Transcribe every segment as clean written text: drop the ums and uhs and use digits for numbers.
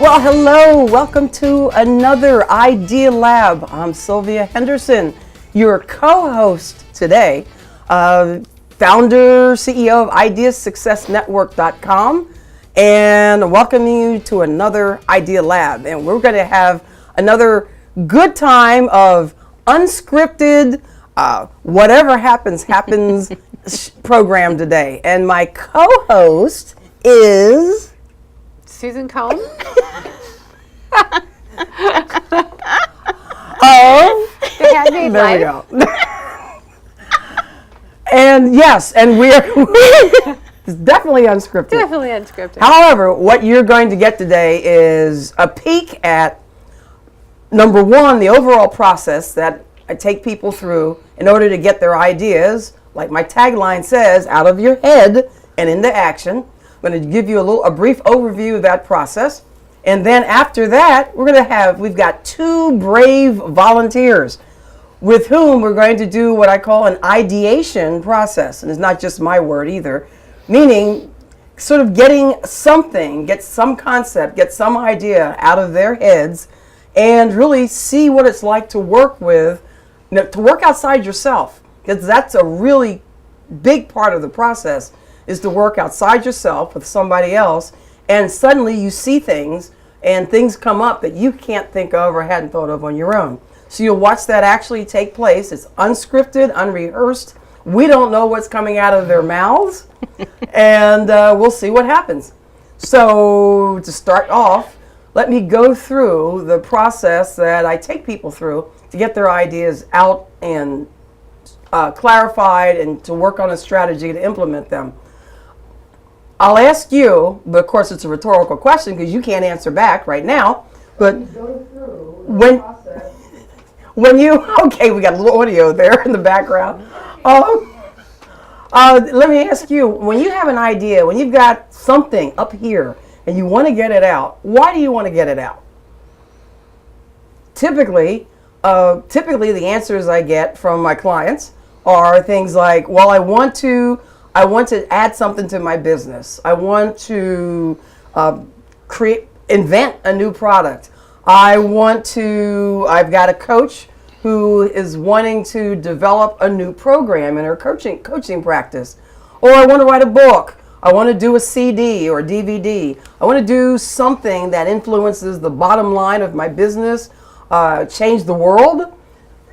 Well, hello. Welcome to another Idea Lab. I'm Sylvia Henderson, your co-host today, founder, CEO of ideasuccessnetwork.com, and welcoming you to another Idea Lab. And we're going to have another good time of unscripted, whatever happens program today. And my co-host is Susan Cohn. The Handmade there we Life. go. And yes, and we're it's definitely unscripted. Definitely unscripted. However, what you're going to get today is a peek at, number one, the overall process that I take people through in order to get their ideas, like my tagline says, out of your head and into action. I'm going to give you a brief overview of that process. And then after that, we've got two brave volunteers with whom we're going to do what I call an ideation process. And it's not just my word either, meaning sort of get some concept, get some idea out of their heads and really see what it's like to work outside yourself. Because that's a really big part of the process, is to work outside yourself with somebody else, and suddenly you see things and things come up that you can't think of or hadn't thought of on your own. So you'll watch that actually take place. It's unscripted, unrehearsed. We don't know what's coming out of their mouths, and we'll see what happens. So to start off, let me go through the process that I take people through to get their ideas out and clarified and to work on a strategy to implement them. I'll ask you, but of course it's a rhetorical question because you can't answer back right now, but when you, okay, we got a little audio there in the background. Let me ask you, when you have an idea, when you've got something up here and you want to get it out, why do you want to get it out? Typically the answers I get from my clients are things like, well, I want to add something to my business. I want to invent a new product. I've got a coach who is wanting to develop a new program in her coaching practice. Or I want to write a book. I want to do a CD or a DVD. I want to do something that influences the bottom line of my business, change the world.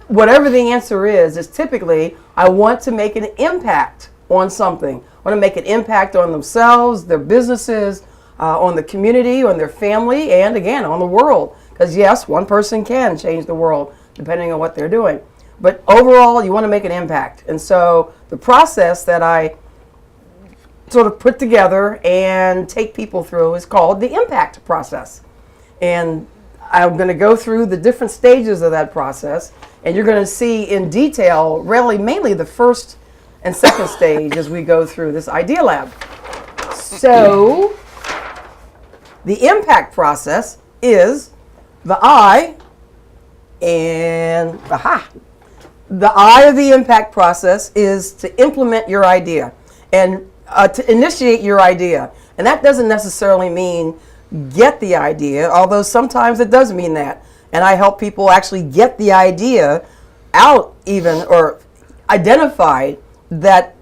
Whatever the answer is typically, I want to make an impact on something. I want to make an impact on themselves, their businesses, on the community, on their family, and again, on the world. Because yes, one person can change the world depending on what they're doing. But overall, you want to make an impact. And so the process that I sort of put together and take people through is called the impact process. And I'm going to go through the different stages of that process, and you're going to see in detail, really mainly the first and second stage as we go through this Idea Lab. So the impact process is the I and the ha. The I of the impact process is to implement your idea and to initiate your idea. And that doesn't necessarily mean get the idea, although sometimes it does mean that. And I help people actually get the idea out even, or identified that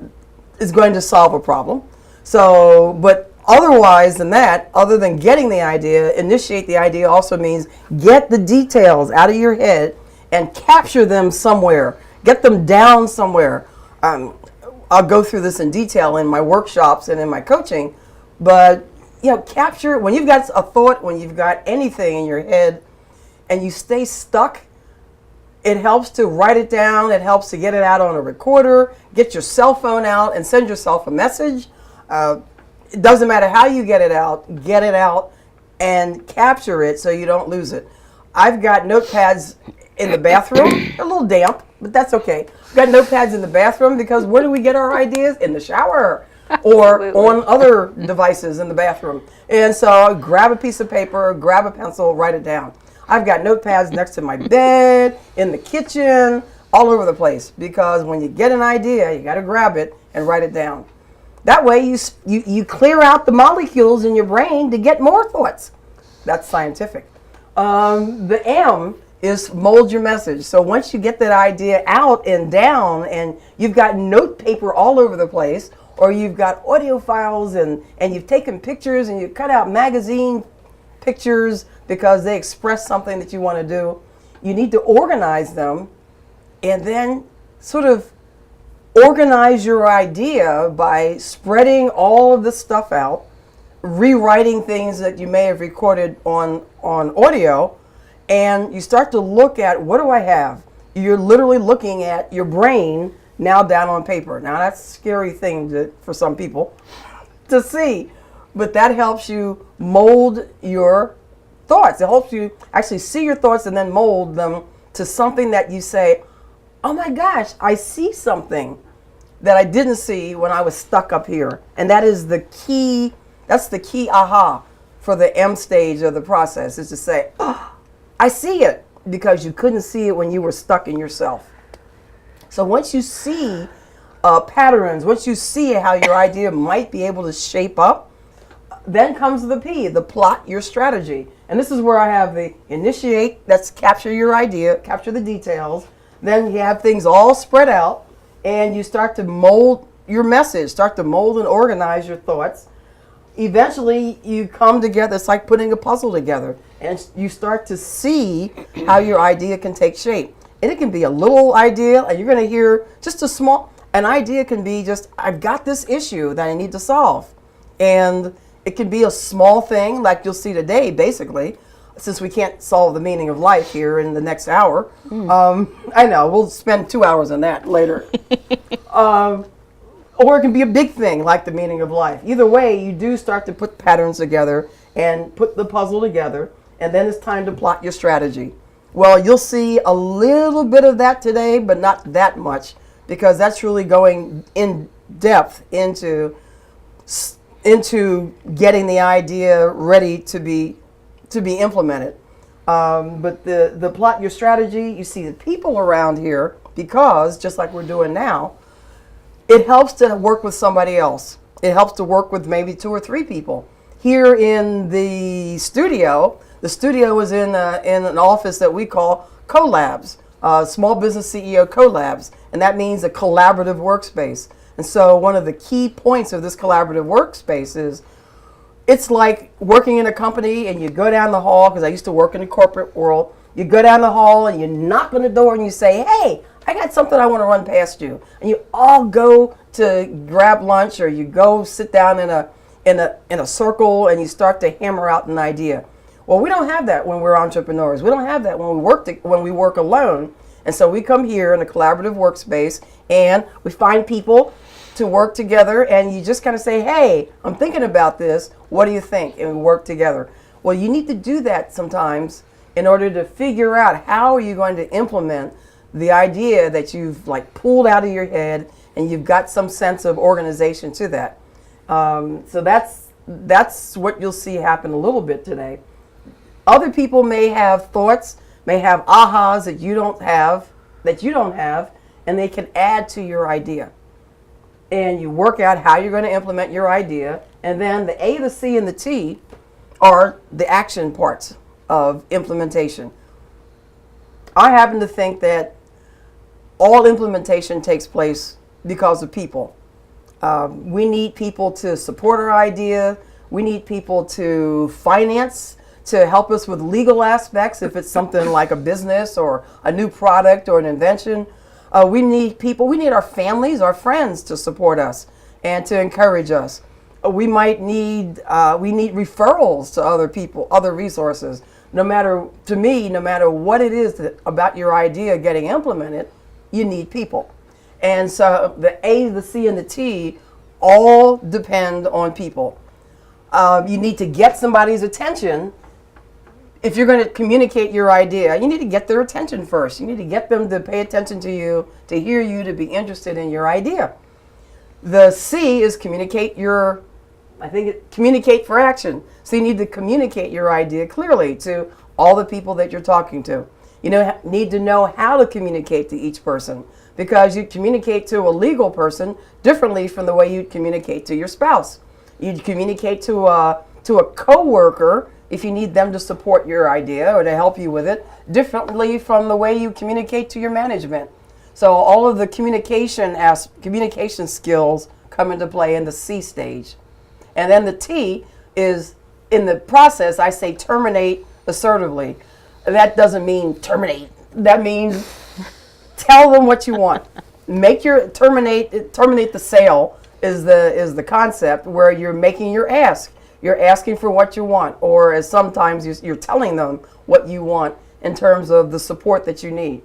is going to solve a problem. So, but otherwise than that, other than getting the idea, initiate the idea also means get the details out of your head and capture them somewhere. Get them down somewhere. I'll go through this in detail in my workshops and in my coaching, but capture, when you've got a thought, when you've got anything in your head and you stay stuck, it helps to write it down. It helps to get it out on a recorder, get your cell phone out and send yourself a message. It doesn't matter how you get it out and capture it so you don't lose it. I've got notepads in the bathroom. They're a little damp, but that's okay. I've got notepads in the bathroom because where do we get our ideas? In the shower or on other devices in the bathroom. And so I grab a piece of paper, grab a pencil, write it down. I've got notepads next to my bed, in the kitchen, all over the place, because when you get an idea, you got to grab it and write it down. That way you clear out the molecules in your brain to get more thoughts. That's scientific. The M is mold your message. So once you get that idea out and down, and you've got note paper all over the place, or you've got audio files, and you've taken pictures, and you cut out magazine pictures because they express something that you want to do, you need to organize them, and then sort of organize your idea by spreading all of this stuff out, rewriting things that you may have recorded on audio, and you start to look at, what do I have? You're literally looking at your brain now down on paper. Now that's a scary thing for some people to see, but that helps you mold your thoughts. It helps you actually see your thoughts and then mold them to something that you say, oh my gosh, I see something that I didn't see when I was stuck up here. And that is the key, that's the key aha for the M stage of the process, is to say, oh, I see it, because you couldn't see it when you were stuck in yourself. So once you see patterns, once you see how your idea might be able to shape up, then comes the P, the plot your strategy. And this is where I have the initiate, that's capture your idea, capture the details. Then you have things all spread out, and you start to mold your message, start to mold and organize your thoughts. Eventually you come together, it's like putting a puzzle together, and you start to see how your idea can take shape. And it can be a little idea, and you're going to hear just an idea can be just, I've got this issue that I need to solve. And it can be a small thing like you'll see today, basically, since we can't solve the meaning of life here in the next hour. I know, we'll spend 2 hours on that later. Or it can be a big thing like the meaning of life. Either way, you do start to put patterns together and put the puzzle together, and then it's time to plot your strategy. Well, you'll see a little bit of that today, but not that much, because that's really going in depth into getting the idea ready to be implemented. But the plot your strategy, you see the people around here, because just like we're doing now, it helps to work with somebody else. It helps to work with maybe 2 or 3 people. Here in the studio is in an office that we call collabs, Small Business CEO collabs, and that means a collaborative workspace. And so one of the key points of this collaborative workspace is, it's like working in a company, and you go down the hall, because I used to work in the corporate world. You go down the hall and you knock on the door and you say, hey, I got something I want to run past you. And you all go to grab lunch, or you go sit down in a circle, and you start to hammer out an idea. Well, we don't have that when we're entrepreneurs. We don't have that when we work alone. And so we come here in a collaborative workspace, and we find people to work together, and you just kind of say, hey, I'm thinking about this. What do you think? And we work together. Well, you need to do that sometimes in order to figure out how are you going to implement the idea that you've pulled out of your head, and you've got some sense of organization to that. So that's what you'll see happen a little bit today. Other people may have thoughts, may have ahas that you don't have, and they can add to your idea. And you work out how you're going to implement your idea, and then the A, the C, and the T are the action parts of implementation. I happen to think that all implementation takes place because of people. We need people to support our idea. We need people to finance, to help us with legal aspects if it's something like a business or a new product or an invention. We need people, we need our families, our friends to support us and to encourage us. We might need, we need referrals to other people, other resources. No matter what it is about your idea getting implemented, you need people. And so the A, the C, and the T all depend on people. You need to get somebody's attention. If you're going to communicate your idea, you need to get their attention first. You need to get them to pay attention to you, to hear you, to be interested in your idea. The C is communicate for action. So you need to communicate your idea clearly to all the people that you're talking to. You need to know how to communicate to each person, because you communicate to a legal person differently from the way you'd communicate to your spouse. You'd communicate to a coworker if you need them to support your idea or to help you with it, differently from the way you communicate to your management. So all of the communication skills come into play in the C stage. And then the T is, in the process, I say terminate assertively. That doesn't mean terminate. That means tell them what you want. Terminate the sale is the concept where you're making your ask. You're asking for what you want, or as sometimes you're telling them what you want in terms of the support that you need.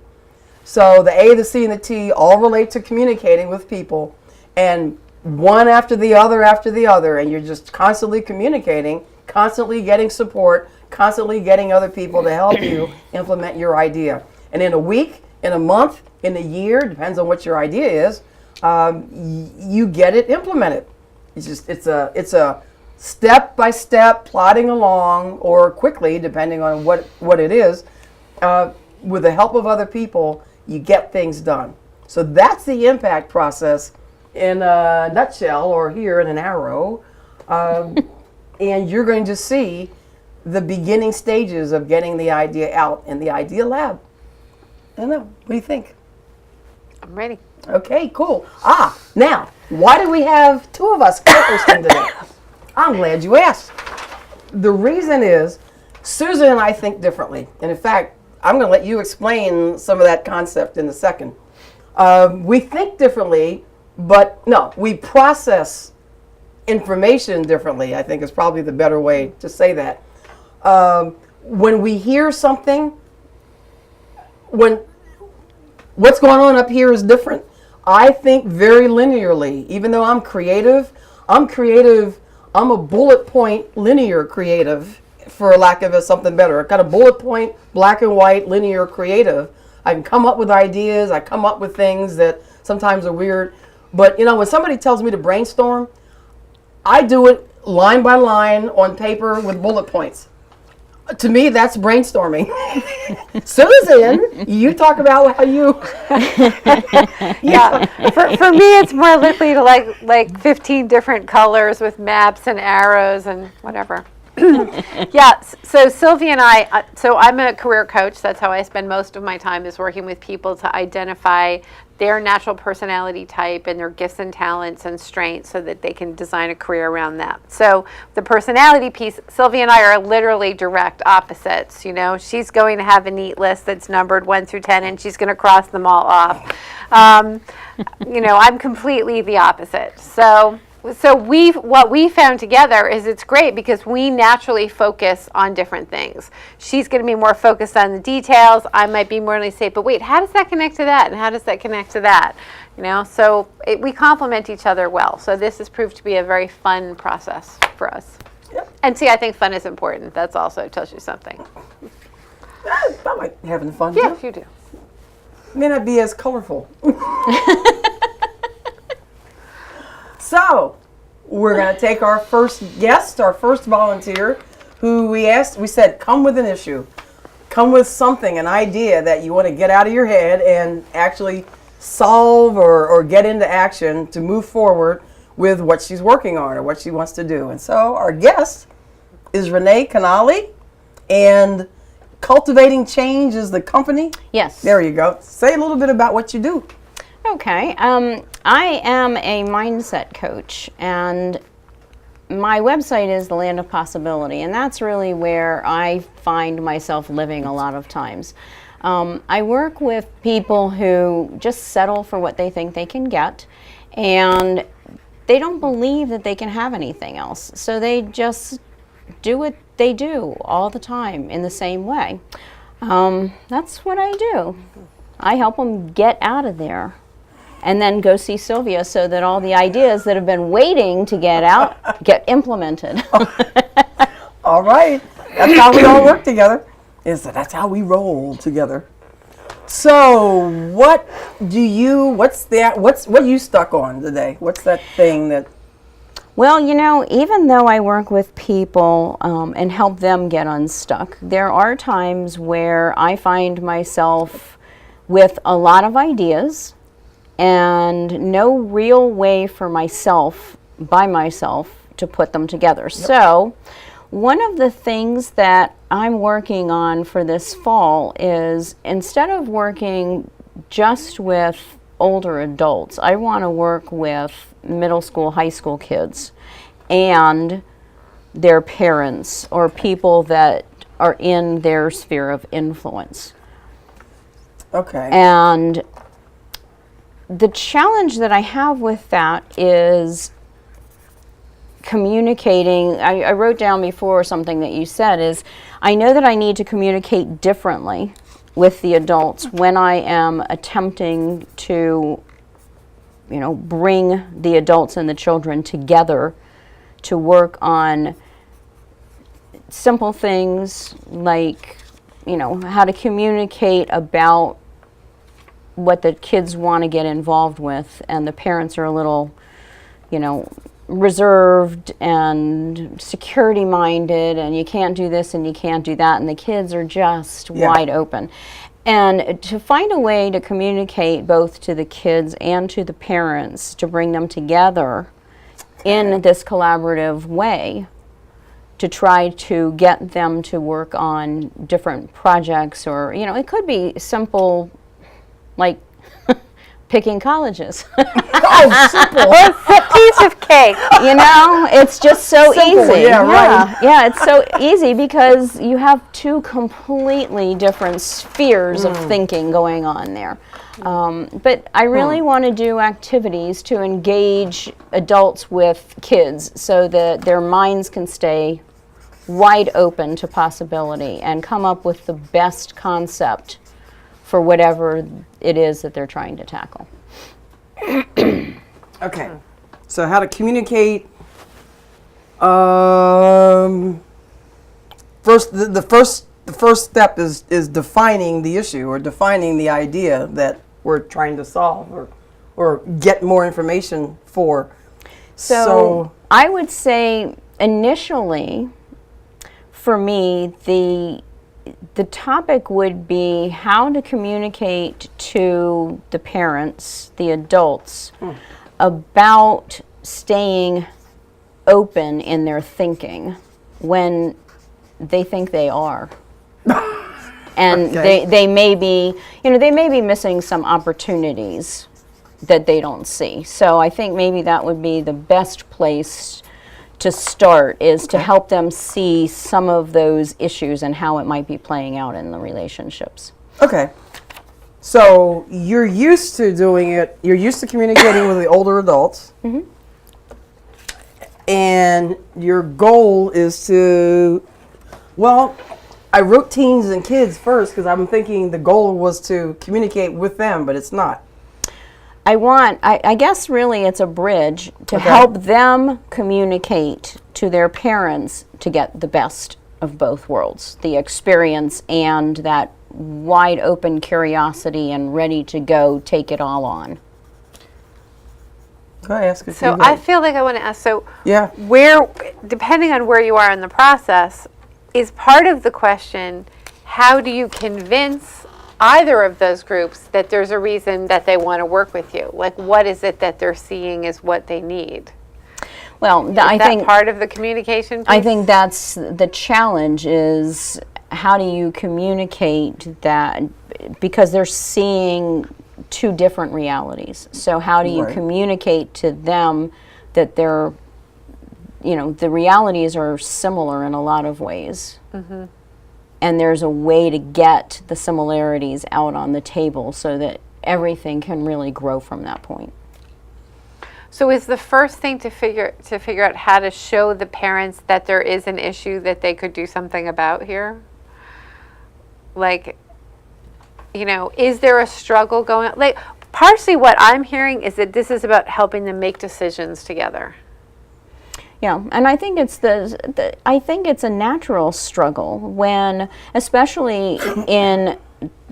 So the A, the C, and the T all relate to communicating with people, and one after the other, and you're just constantly communicating, constantly getting support, constantly getting other people to help you implement your idea. And in a week, in a month, in a year, depends on what your idea is, you get it implemented. It's a step-by-step plodding along, or quickly, depending on what it is. With the help of other people, you get things done. So that's the impact process in a nutshell, or here in an arrow. And you're going to see the beginning stages of getting the idea out in the idea lab. I don't know. What do you think? I'm ready. Okay, cool. Now, why do we have two of us co-hosting today? I'm glad you asked. The reason is Susan and I think differently. And in fact, I'm going to let you explain some of that concept in a second. We think differently, but no, we process information differently, I think is probably the better way to say that. When we hear something, what's going on up here is different. I think very linearly. Even though I'm creative, I'm a bullet point linear creative, for lack of something better. Kind of bullet point, black and white, linear creative. I can come up with ideas. I come up with things that sometimes are weird. But when somebody tells me to brainstorm, I do it line by line on paper with bullet points. To me, that's brainstorming. Susan, you talk about how you... Yeah, for me, it's more likely to like 15 different colors with maps and arrows and whatever. Yeah, so Sylvia and I, so I'm a career coach. That's how I spend most of my time, is working with people to identify their natural personality type and their gifts and talents and strengths so that they can design a career around that. So the personality piece, Sylvia and I are literally direct opposites. She's going to have a neat list that's numbered 1 through 10, and she's going to cross them all off. I'm completely the opposite. So what we found together is it's great because we naturally focus on different things. She's going to be more focused on the details. I might be more likely to say, but wait, how does that connect to that? And how does that connect to that? So we complement each other well. So this has proved to be a very fun process for us. Yep. And see, I think fun is important. That's also tells you something. I like having fun. Yeah, too. you do. May not be as colorful. So, we're going to take our first guest, our first volunteer, who we said, come with an issue. Come with something, an idea that you want to get out of your head and actually solve or get into action to move forward with what she's working on or what she wants to do. And so, our guest is Renee Canali, and Cultivating Change is the company? Yes. There you go. Say a little bit about what you do. Okay. I am a mindset coach, and my website is the Land of Possibility, and that's really where I find myself living a lot of times. I work with people who just settle for what they think they can get, and they don't believe that they can have anything else. So they just do what they do all the time in the same way. That's what I do. I help them get out of there and then go see Sylvia so that all the ideas that have been waiting to get out get implemented. All right. That's how we all work together. That's how we roll together. So what are you stuck on today? What's that thing that... Well, even though I work with people and help them get unstuck, there are times where I find myself with a lot of ideas and no real way for myself, by myself, to put them together. Yep. So One of the things that I'm working on for this fall is, instead of working just with older adults, I want to work with middle school, high school kids and their parents or people that are in their sphere of influence. Okay. And the challenge that I have with that is communicating. I wrote down before something that you said is, I know that I need to communicate differently with the adults when I am attempting to, bring the adults and the children together to work on simple things like, how to communicate about what the kids want to get involved with, and the parents are a little, reserved and security minded, and you can't do this and you can't do that, and the kids are just wide open. And to find a way to communicate both to the kids and to the parents, to bring them together in this collaborative way, to try to get them to work on different projects, or, it could be simple, like picking colleges. Oh, simple. It's a piece of cake. It's just so Simple, easy. yeah, right. Yeah, it's so easy because you have two completely different spheres of thinking going on there. But I really want to do activities to engage adults with kids so that their minds can stay wide open to possibility and come up with the best concept for whatever it is that they're trying to tackle. Okay. So how to communicate? The first step is defining the issue, or defining the idea that we're trying to solve, or get more information for. So I would say initially, for me, the topic would be how to communicate to the parents, the adults, about staying open in their thinking when they think they are. And Okay. they may be, they may be missing some opportunities that they don't see. So I think maybe that would be the best place to start, is to help them see some of those issues and how it might be playing out in the relationships. Okay. So you're used to doing it. You're used to communicating with the older adults. Mm-hmm. And your goal is to, I wrote teens and kids first because I'm thinking the goal was to communicate with them, but it's not. I guess really it's a bridge to help them communicate to their parents to get the best of both worlds, the experience and that wide open curiosity and ready to go take it all on. Can I ask a So few I feel like I want to ask, Yeah. where, depending on where you are in the process, is part of the question, how do you convince either of those groups that there's a reason that they want to work with you? Like, what is it that they're seeing is what they need? Well, I think part of the communication piece? I think that's the challenge, is how do you communicate that, because they're seeing two different realities. So how do you communicate to them that they're, the realities are similar in a lot of ways. Mm-hmm. And there's a way to get the similarities out on the table so that everything can really grow from that point. So is the first thing to figure out how to show the parents that there is an issue that they could do something about here? Like, is there a struggle going on? Like, partially what I'm hearing is that this is about helping them make decisions together. Yeah, and I think it's I think it's a natural struggle when, especially in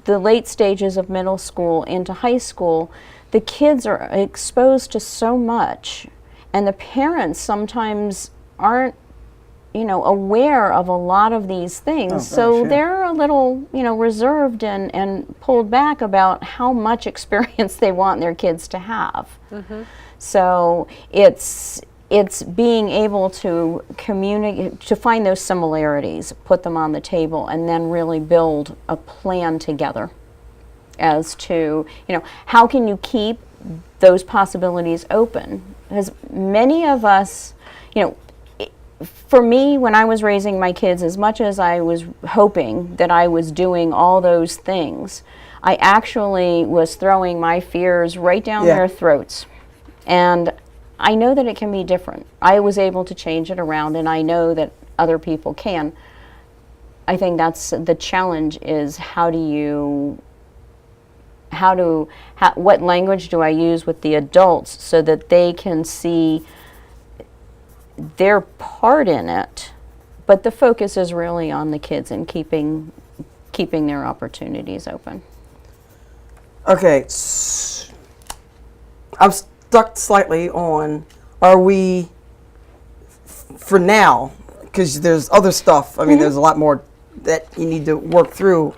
the late stages of middle school into high school, the kids are exposed to so much, and the parents sometimes aren't, aware of a lot of these things. They're a little, reserved and pulled back about how much experience they want their kids to have. Mm-hmm. So it's being able to communicate, to find those similarities, put them on the table, and then really build a plan together as to, how can you keep those possibilities open? Because many of us, for me, when I was raising my kids, as much as I was hoping that I was doing all those things, I actually was throwing my fears right down their throats. And I know that it can be different. I was able to change it around, and I know that other people can. I think that's the challenge, is what language do I use with the adults so that they can see their part in it, but the focus is really on the kids and keeping their opportunities open. Okay, I'm stuck slightly on, are we, for now, because there's other stuff, I mean, there's a lot more that you need to work through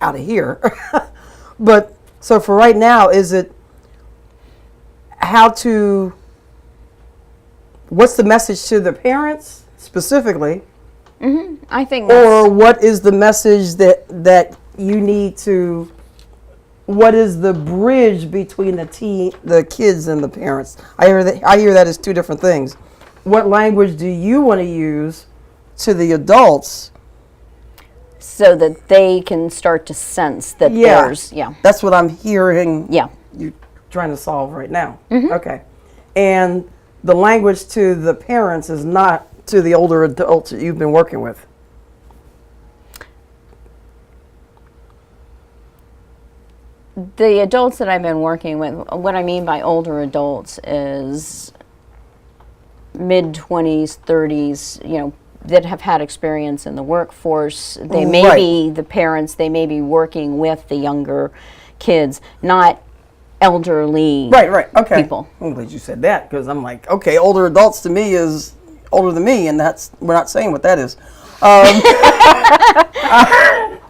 out of here. But, so for right now, is it what's the message to the parents specifically? I think Or what is the message that you need to, what is the bridge between the kids and the parents? I hear that as two different things. What language do you want to use to the adults so that they can start to sense that That's what I'm hearing. Yeah. You're trying to solve right now. Okay. And the language to the parents is not to the older adults that you've been working with. The adults that I've been working with, what I mean by older adults is mid-20s, 30s, that have had experience in the workforce. They may be the parents, they may be working with the younger kids, not elderly Okay. people. I'm glad you said that, because I'm like, okay, older adults to me is older than me, and we're not saying what that is.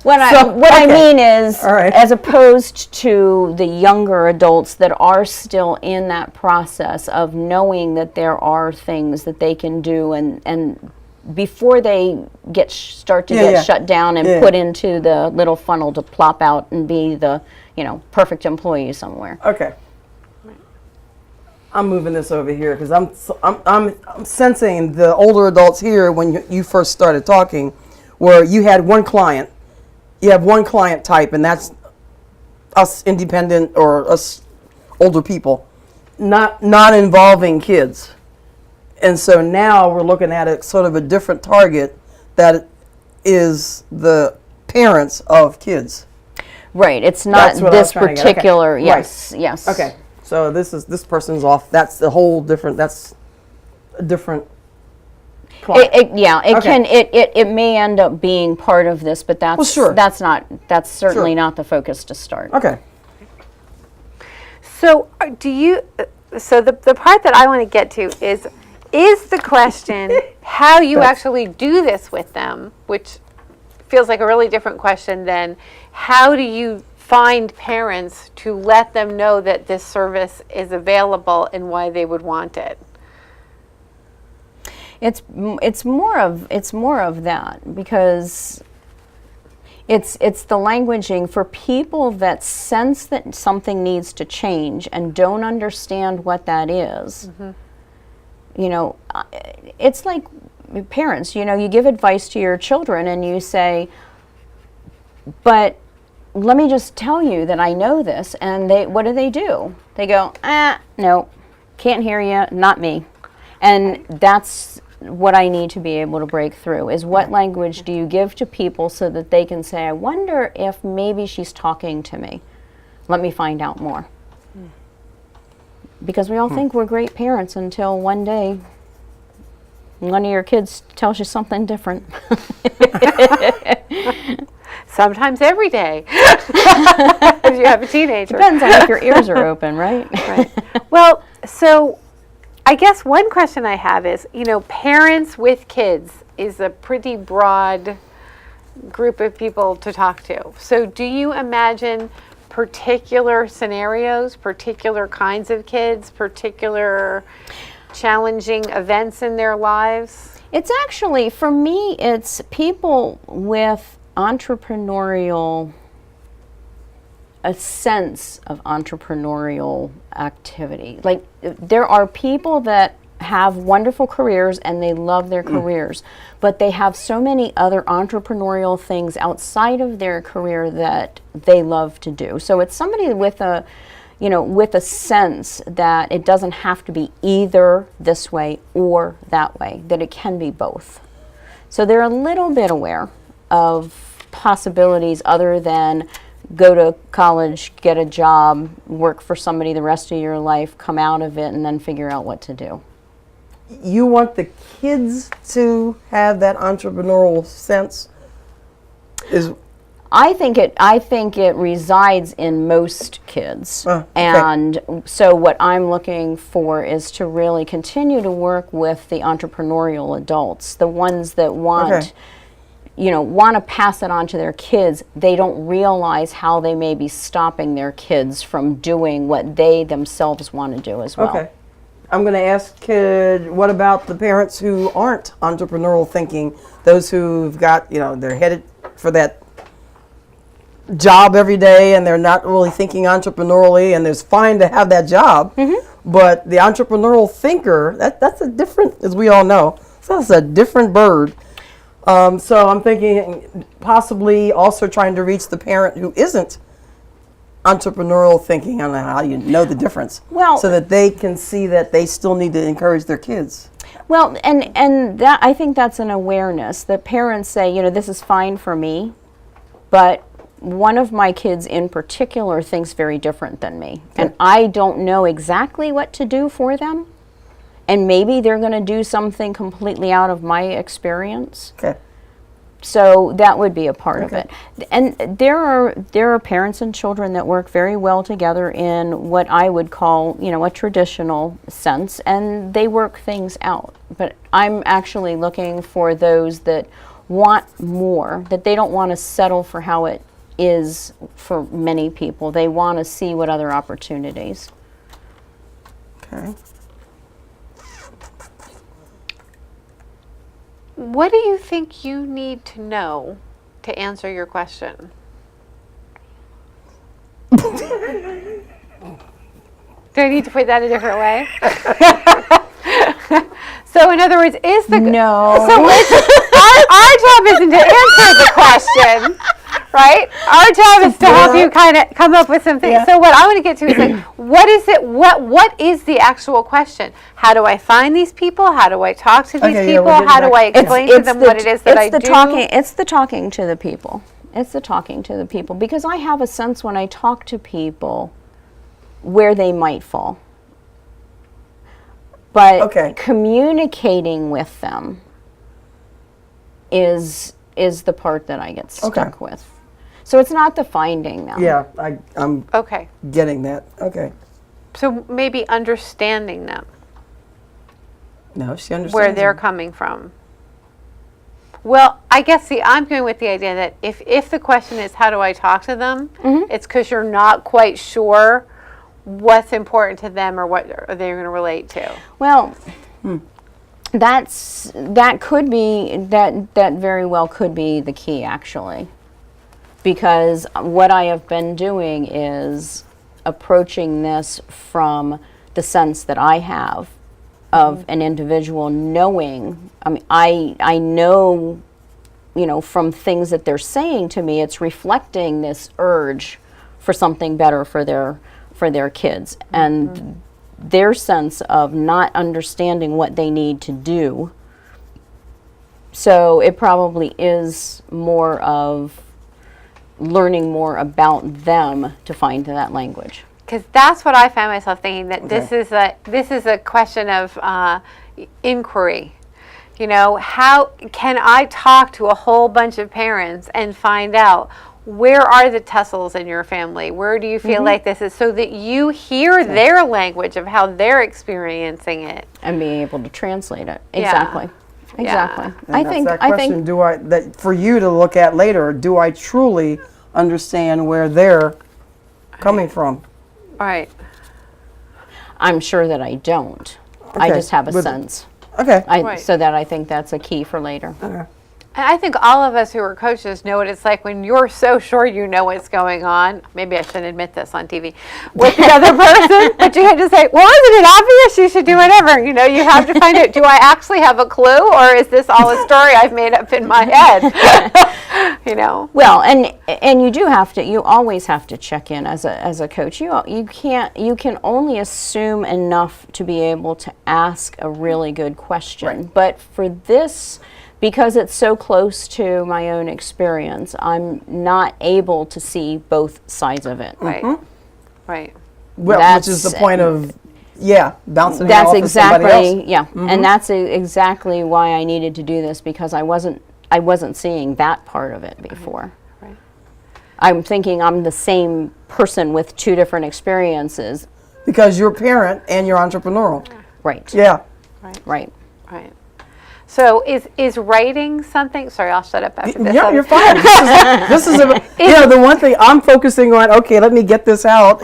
What I mean is, right. as opposed to the younger adults that are still in that process of knowing that there are things that they can do, and before they start to get shut down and put into the little funnel to plop out and be the perfect employee somewhere. Okay. I'm moving this over here because I'm sensing the older adults here when you first started talking, where you had one client. You have one client type, and that's us independent or us older people, not involving kids. And so now we're looking at a sort of a different target that is the parents of kids. Right. It's not this particular. Okay. Yes. Right. Yes. Okay. So this person's off. That's the whole different. That's a different client. It may end up being part of this, but that's that's certainly not the focus to start. Okay. So the part that I want to get to is the question how you actually do this with them, which feels like a really different question than how do you find parents to let them know that this service is available and why they would want it. It's more of that, because it's the languaging for people that sense that something needs to change and don't understand what that is. It's like parents, you give advice to your children and you say, but let me just tell you that I know this, and what do? They go, no, can't hear you, not me. And that's what I need to be able to break through, is what language do you give to people so that they can say, I wonder if maybe she's talking to me. Let me find out more. Because we all think we're great parents until one day one of your kids tells you something different. Sometimes every day, if you have a teenager. Depends on if your ears are open, right? Right. Well, so I guess one question I have is, parents with kids is a pretty broad group of people to talk to. So do you imagine particular scenarios, particular kinds of kids, particular challenging events in their lives? It's actually, for me, it's people with entrepreneurial, a sense of entrepreneurial activity. Like, there are people that have wonderful careers and they love their careers, but they have so many other entrepreneurial things outside of their career that they love to do. So it's somebody with a, with a sense that it doesn't have to be either this way or that way, that it can be both. So they're a little bit aware of possibilities other than go to college, get a job, work for somebody the rest of your life, come out of it, and then figure out what to do. You want the kids to have that entrepreneurial sense? I think it resides in most kids. Okay. And so what I'm looking for is to really continue to work with the entrepreneurial adults, the ones that want to pass it on to their kids. They don't realize how they may be stopping their kids from doing what they themselves want to do as well. Okay. I'm going to ask what about the parents who aren't entrepreneurial thinking, those who've got, they're headed for that job every day and they're not really thinking entrepreneurially, and it's fine to have that job, but the entrepreneurial thinker, that's a different, as we all know, so that's a different bird. So I'm thinking possibly also trying to reach the parent who isn't entrepreneurial thinking. I don't know how you know the difference. Well, so that they can see that they still need to encourage their kids. Well, and that, I think that's an awareness that parents say, this is fine for me, but one of my kids in particular thinks very different than me, and I don't know exactly what to do for them, and maybe they're going to do something completely out of my experience. Okay. So that would be a part of it. And there are parents and children that work very well together in what I would call, a traditional sense, and they work things out. But I'm actually looking for those that want more, that they don't want to settle for how it is for many people. They want to see what other opportunities. Okay. What do you think you need to know to answer your question? Do I need to put that a different way? So in other words, No. So our job isn't to answer the question, right? Our job is to help you kind of come up with some things. Yeah. So what I want to get to is like, what is it? What is the actual question? How do I find these people? How do I talk to these people? How do I explain to them what it is that I do? It's the talking to the people. It's the talking to the people, because I have a sense when I talk to people where they might fall. But communicating with them is the part that I get stuck with. So it's not the finding them. Yeah, I'm Okay. getting that. Okay. So maybe understanding them, No, she understands. where they're coming from. Well, I guess, I'm going with the idea that if the question is how do I talk to them, it's because you're not quite sure what's important to them or what are they going to relate to. Well, that could be, that very well could be the key, actually. Because what I have been doing is approaching this from the sense that I have of an individual knowing. I mean, I know, from things that they're saying to me, it's reflecting this urge for something better for their kids, and their sense of not understanding what they need to do. So it probably is more of learning more about them to find that language. Because that's what I find myself thinking, that this is a question of inquiry. How can I talk to a whole bunch of parents and find out where are the tussles in your family? Where do you feel like this is, so that you hear their language of how they're experiencing it and being able to translate it. Exactly. Exactly. And I think that for you to look at later, do I truly understand where they're coming from? Right. I'm sure that I don't. I Okay. just have a With- sense. Okay. Right. So that I think that's a key for later. And I think all of us who are coaches know what it's like when you're so sure you know what's going on. Maybe I shouldn't admit this on TV with the other person, but you have to say, well, isn't it obvious you should do whatever? You know, you have to find out, do I actually have a clue, or is this all a story I've made up in my head? You know? Well, and you do have to. You always have to check in as a coach. You can only assume enough to be able to ask a really good question. Right. But for this, because it's so close to my own experience, I'm not able to see both sides of it. Right. Right. Well, which is the point of, bouncing it That's off of somebody else. exactly, yeah, and that's exactly why I needed to do this, because I wasn't seeing that part of it before. Right. I'm thinking I'm the same person with two different experiences. Because you're a parent and you're entrepreneurial. Right. Yeah. Right. Right. So is writing something? Sorry, I'll shut up after this. Yeah, you're fine. This is the one thing I'm focusing on. Okay, let me get this out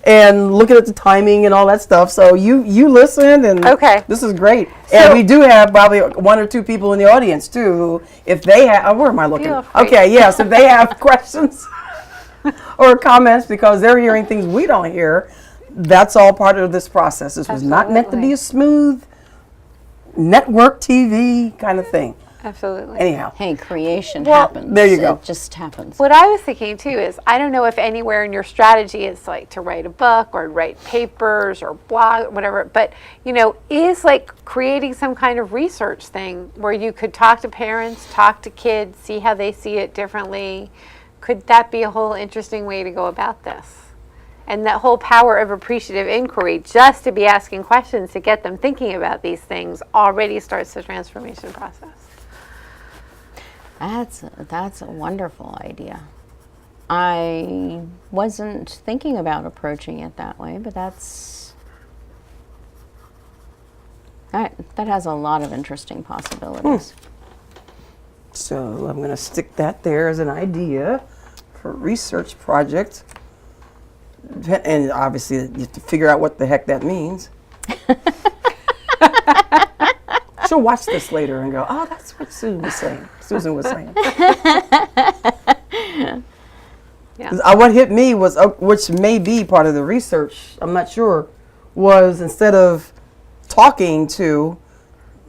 and looking at the timing and all that stuff. So you listen, and this is great. And we do have probably one or two people in the audience too, who, if they have, where am I looking? Feel free. Okay, yes, if they have questions or comments because they're hearing things we don't hear, that's all part of this process. This was not meant to be a smooth network TV kind of thing. Absolutely. Anyhow. Hey, creation happens. there you go. It just happens. What I was thinking too is, I don't know if anywhere in your strategy is like to write a book or write papers or blog, whatever, but you know, is like creating some kind of research thing where you could talk to parents, talk to kids, see how they see it differently. Could that be a whole interesting way to go about this? And that whole power of appreciative inquiry, just to be asking questions to get them thinking about these things, already starts the transformation process. That's a wonderful idea. I wasn't thinking about approaching it that way, but that has a lot of interesting possibilities. So I'm going to stick that there as an idea for a research project. And obviously, you have to figure out what the heck that means. She'll watch this later and go, "Oh, that's what Susan was saying." Yeah. What hit me was, which may be part of the research, I'm not sure, was instead of talking to,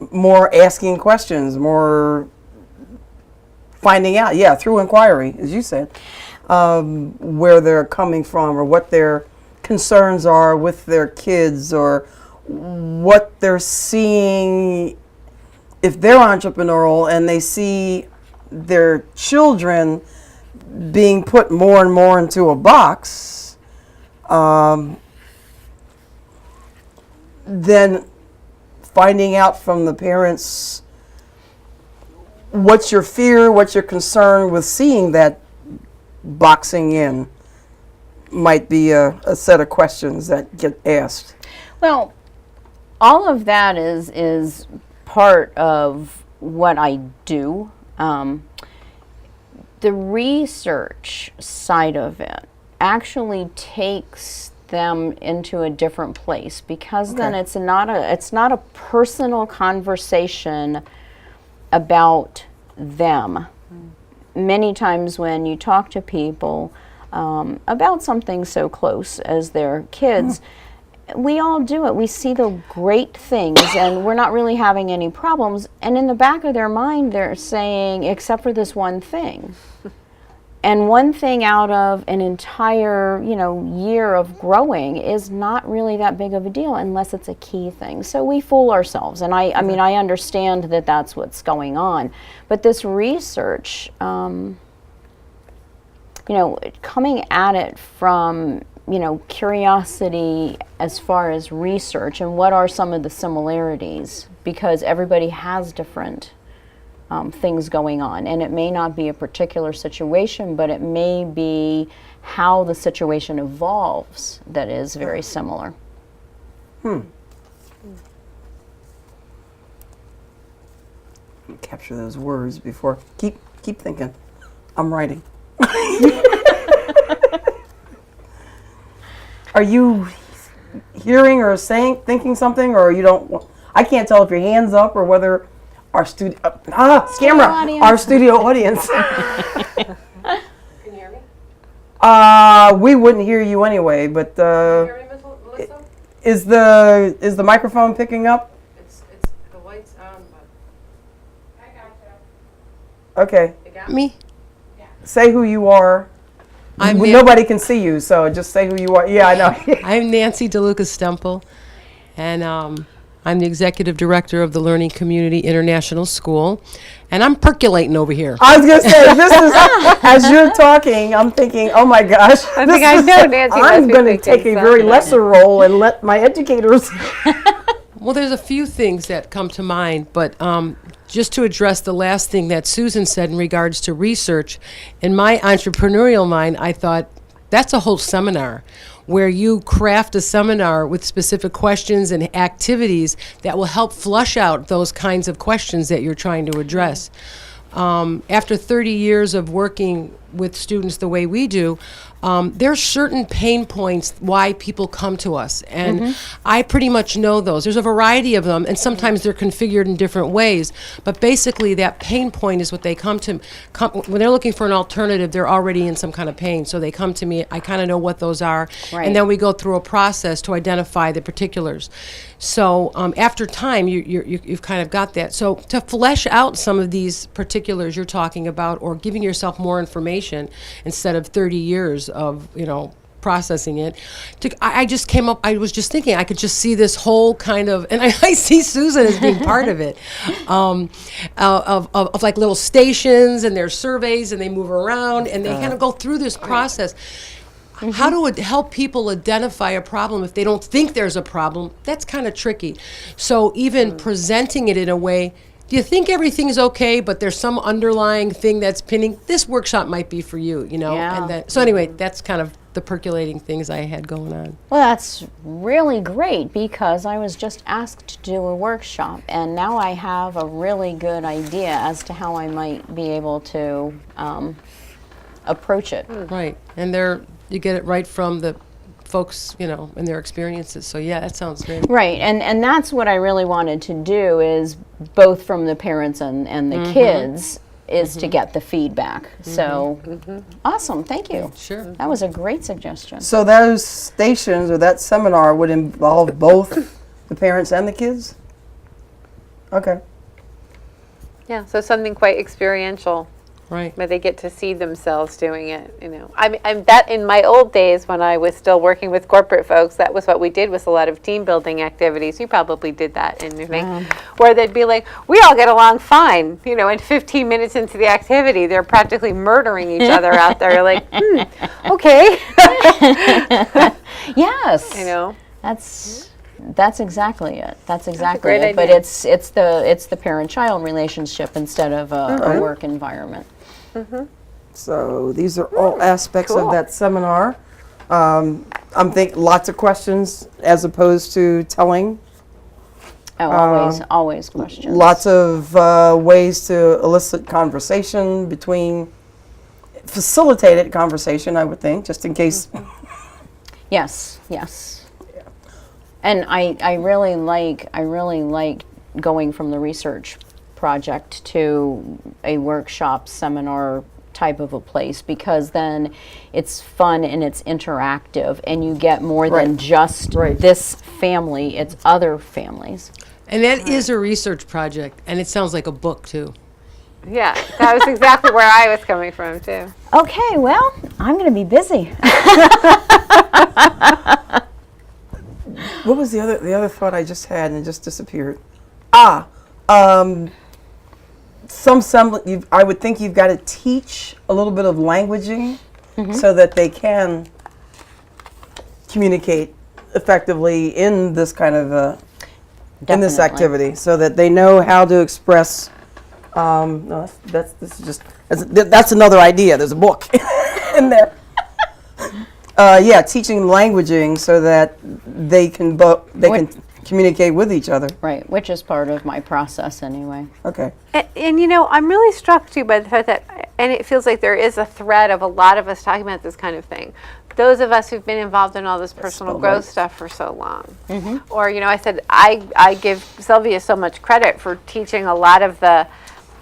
more asking questions, more finding out, through inquiry, as you said. Where they're coming from or what their concerns are with their kids or what they're seeing if they're entrepreneurial and they see their children being put more and more into a box, then finding out from the parents what's your fear, what's your concern with seeing that boxing in might be a set of questions that get asked. Well, all of that is part of what I do. The research side of it actually takes them into a different place, because then it's not a personal conversation about them. Many times when you talk to people about something so close as their kids, we all do it. We see the great things and we're not really having any problems. And in the back of their mind, they're saying, except for this one thing. And one thing out of an entire, year of growing is not really that big of a deal unless it's a key thing. So we fool ourselves. And I mean, I understand that that's what's going on. But this research, coming at it from, curiosity as far as research and what are some of the similarities, because everybody has different things going on, and it may not be a particular situation, but it may be how the situation evolves that is very similar. Capture those words before. Keep thinking. I'm writing. hearing or saying, thinking something, or you don't? I can't tell if your hand's up or whether our studio audience. our studio audience. Can you hear me? We wouldn't hear you anyway. But Can you hear me, Melissa? is the microphone picking up? It's the light's on, but I gotcha. Okay. You got me? Say who you are. Nobody can see you, so just say who you are. Yeah, I know. I'm Nancy DeLuca Stemple, and I'm the executive director of the Learning Community International School, and I'm percolating over here. I was going to say, this is, as you're talking, I'm thinking, oh my gosh. I think I know Nancy must I'm be going to thinking take a very something. lesser role and let my educators. Well, there's a few things that come to mind, but just to address the last thing that Susan said in regards to research, in my entrepreneurial mind, I thought that's a whole seminar where you craft a seminar with specific questions and activities that will help flush out those kinds of questions that you're trying to address. After 30 years of working with students the way we do, there's certain pain points why people come to us, and I pretty much know those. There's a variety of them, and sometimes they're configured in different ways, but basically that pain point is what they come when they're looking for an alternative. They're already in some kind of pain, so they come to me. I kind of know what those are, Right. and then we go through a process to identify the particulars. So after time, you've kind of got that. So to flesh out some of these particulars you're talking about, or giving yourself more information instead of 30 years of, processing it. I just came up, I was just thinking, I could just see this whole kind of, and I see Susan as being part of it, of like little stations, and there's surveys, and they move around, and they kind of go through this process. How to help people identify a problem if they don't think there's a problem, that's kind of tricky. So even presenting it in a way, do you think everything's okay, but there's some underlying thing that's pinning? This workshop might be for you, Yeah. And that, so anyway, that's kind of the percolating things I had going on. Well, that's really great because I was just asked to do a workshop, and now I have a really good idea as to how I might be able to approach it. Right, and you get it right from the folks, and their experiences. So yeah, that sounds great. Right, and that's what I really wanted to do, is both from the parents and the kids, is to get the feedback. So awesome, thank you. Sure. That was a great suggestion. So those stations or that seminar would involve both the parents and the kids? Okay. Yeah, so something quite experiential, Right. where they get to see themselves doing it. I'm that in my old days when I was still working with corporate folks, that was what we did, was a lot of team building activities. You probably did that in your thing, where they'd be like, we all get along fine, and 15 minutes into the activity, they're practically murdering each other out there. You're like, okay. Yes. That's exactly it. That's exactly great it. But idea. it's the parent-child relationship instead of a work environment. So these are all aspects cool. of that seminar. I'm thinking lots of questions as opposed to telling. Oh, always questions. Lots of ways to elicit conversation facilitated conversation, I would think, just in case. Yes. And I really like going from the research project to a workshop seminar type of a place, because then it's fun and it's interactive, and you get more than just this family, it's other families. And that is a research project, and it sounds like a book too. Yeah, that was exactly where I was coming from too. Okay, well, I'm going to be busy. What was the other thought I just had and it just disappeared? I would think you've got to teach a little bit of languaging so that they can communicate effectively in this kind of in this Definitely. activity, so that they know how to express. No, that's another idea. There's a book in there. Teaching languaging so that they can communicate with each other. Right, which is part of my process anyway. Okay. And I'm really struck too by the fact that, and it feels like there is a thread of a lot of us talking about this kind of thing, those of us who've been involved in all this personal so growth right. stuff for so long. Or, I said, I give Sylvia so much credit for teaching a lot of the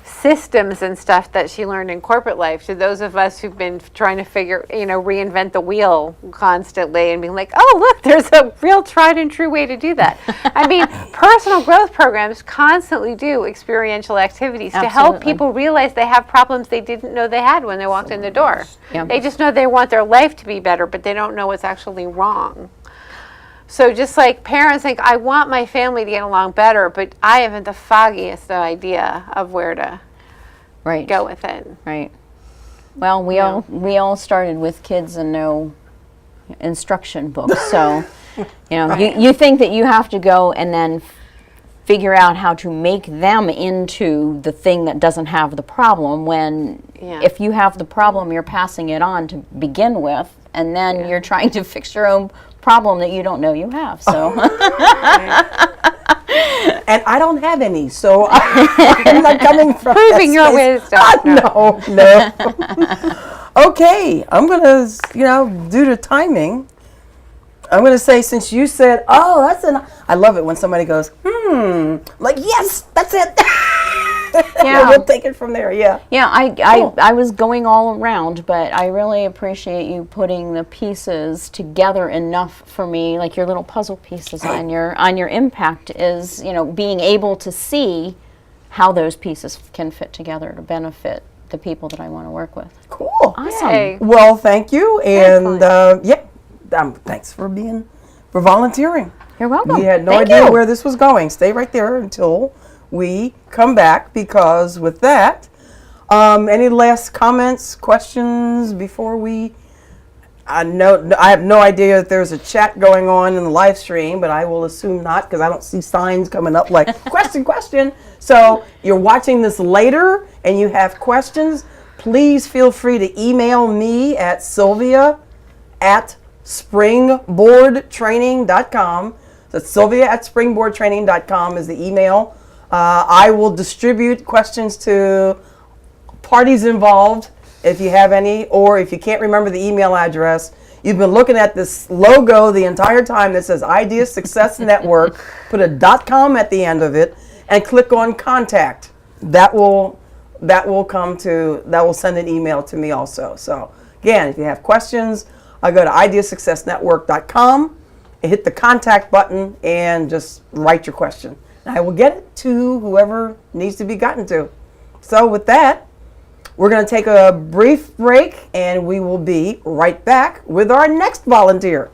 systems and stuff that she learned in corporate life to those of us who've been trying to reinvent the wheel constantly and being like, oh, look, there's a real tried and true way to do that. I mean, personal growth programs constantly do experiential activities to help Absolutely. people realize they have problems they didn't know they had when they walked in the door. Yeah. They just know they want their life to be better, but they don't know what's actually wrong. So just like parents think, I want my family to get along better, but I haven't the foggiest idea of where to Right. go with it. Right. Well, we all started with kids and no instruction books, so you think that you have to go and then figure out how to make them into the thing that doesn't have the problem. When if you have the problem, you're passing it on to begin with, and then you're trying to fix your own problem that you don't know you have. So. And I don't have any, so I'm not coming from Proving your that space. wisdom. No. Okay, I'm gonna, due to timing, I'm gonna say, since you said, oh, I love it when somebody goes, like, yes, that's it. Yeah. We'll take it from there. Yeah. Yeah, Cool. I was going all around, but I really appreciate you putting the pieces together enough for me, like your little puzzle pieces on your impact is, being able to see how those pieces can fit together to benefit the people that I want to work with. Cool. Awesome. Yay. Well, thank you, and Excellent. thanks for volunteering. You're welcome. We had no Thank idea you. where this was going. Stay right there until we come back, because with that, any last comments, questions before we? I have no idea if there's a chat going on in the live stream, but I will assume not, because I don't see signs coming up like question. So you're watching this later and you have questions, please feel free to email me at sylvia@springboardtraining.com. That's sylvia@springboardtraining.com is the email. I will distribute questions to parties involved if you have any, or if you can't remember the email address. You've been looking at this logo the entire time that says Idea Success Network. Put a .com at the end of it and click on contact. That will send an email to me also. So again, if you have questions, go to ideasuccessnetwork.com and hit the contact button and just write your question. I will get it to whoever needs to be gotten to. So with that, we're going to take a brief break, and we will be right back with our next volunteer.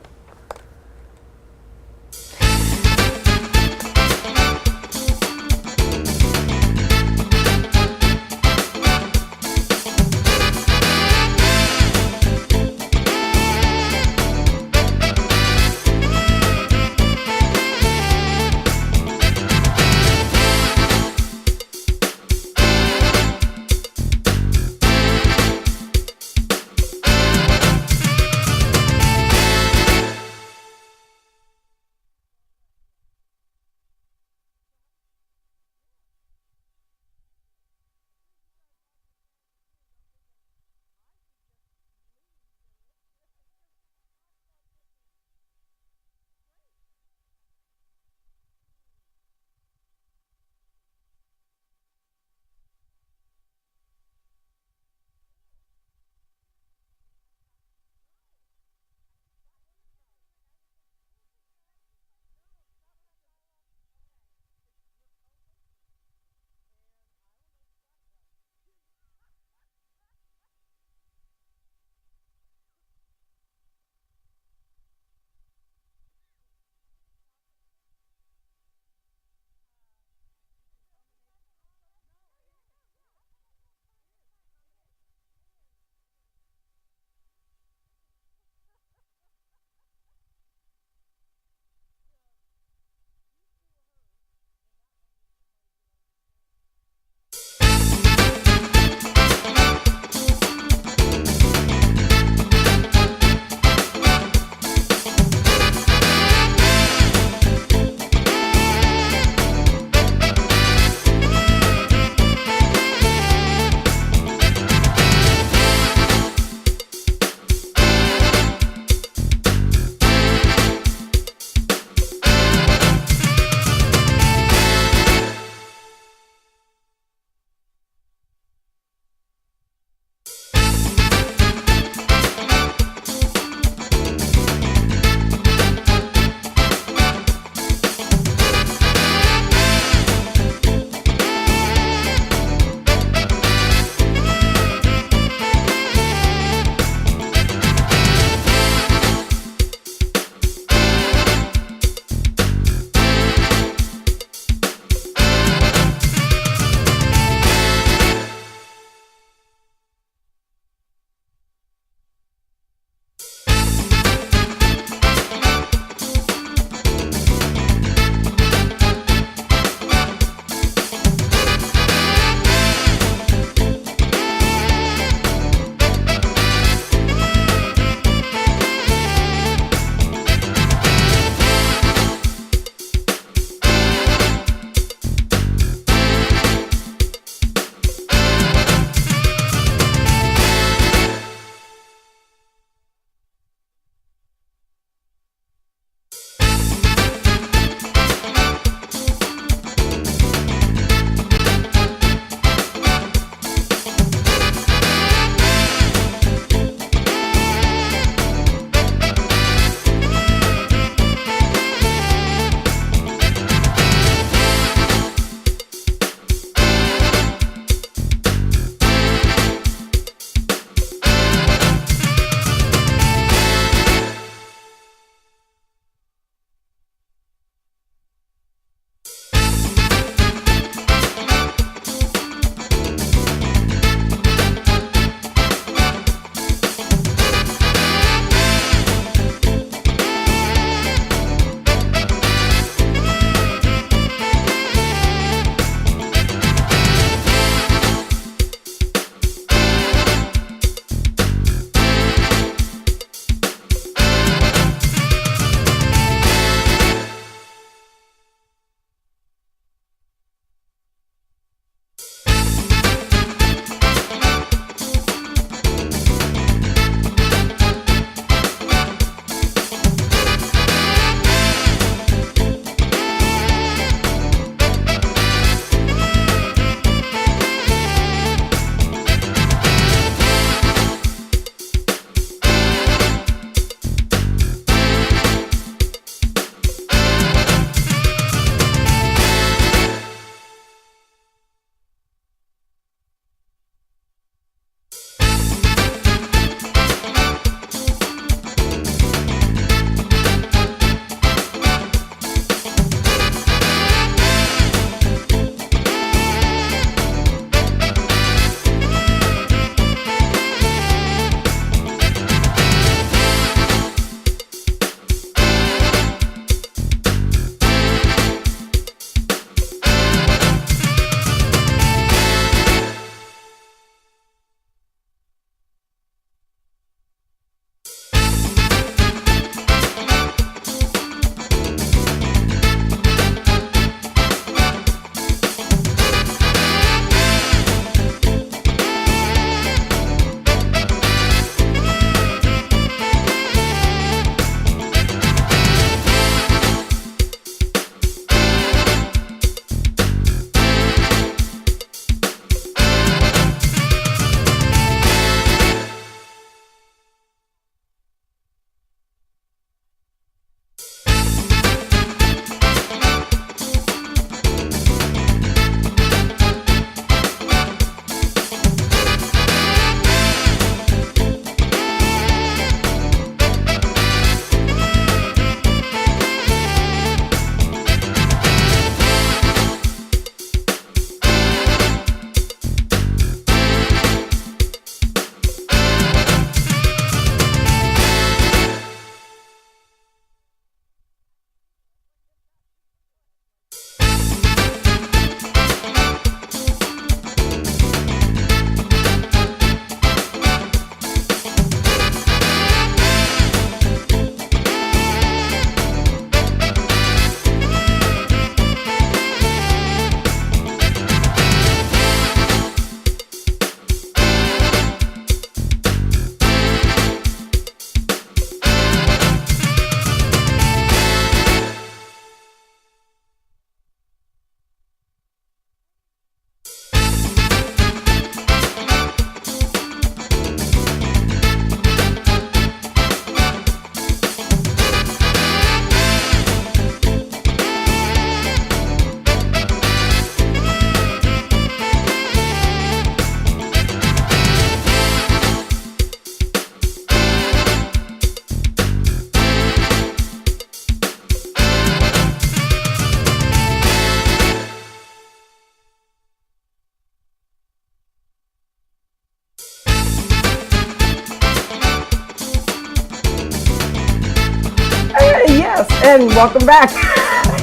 And welcome back.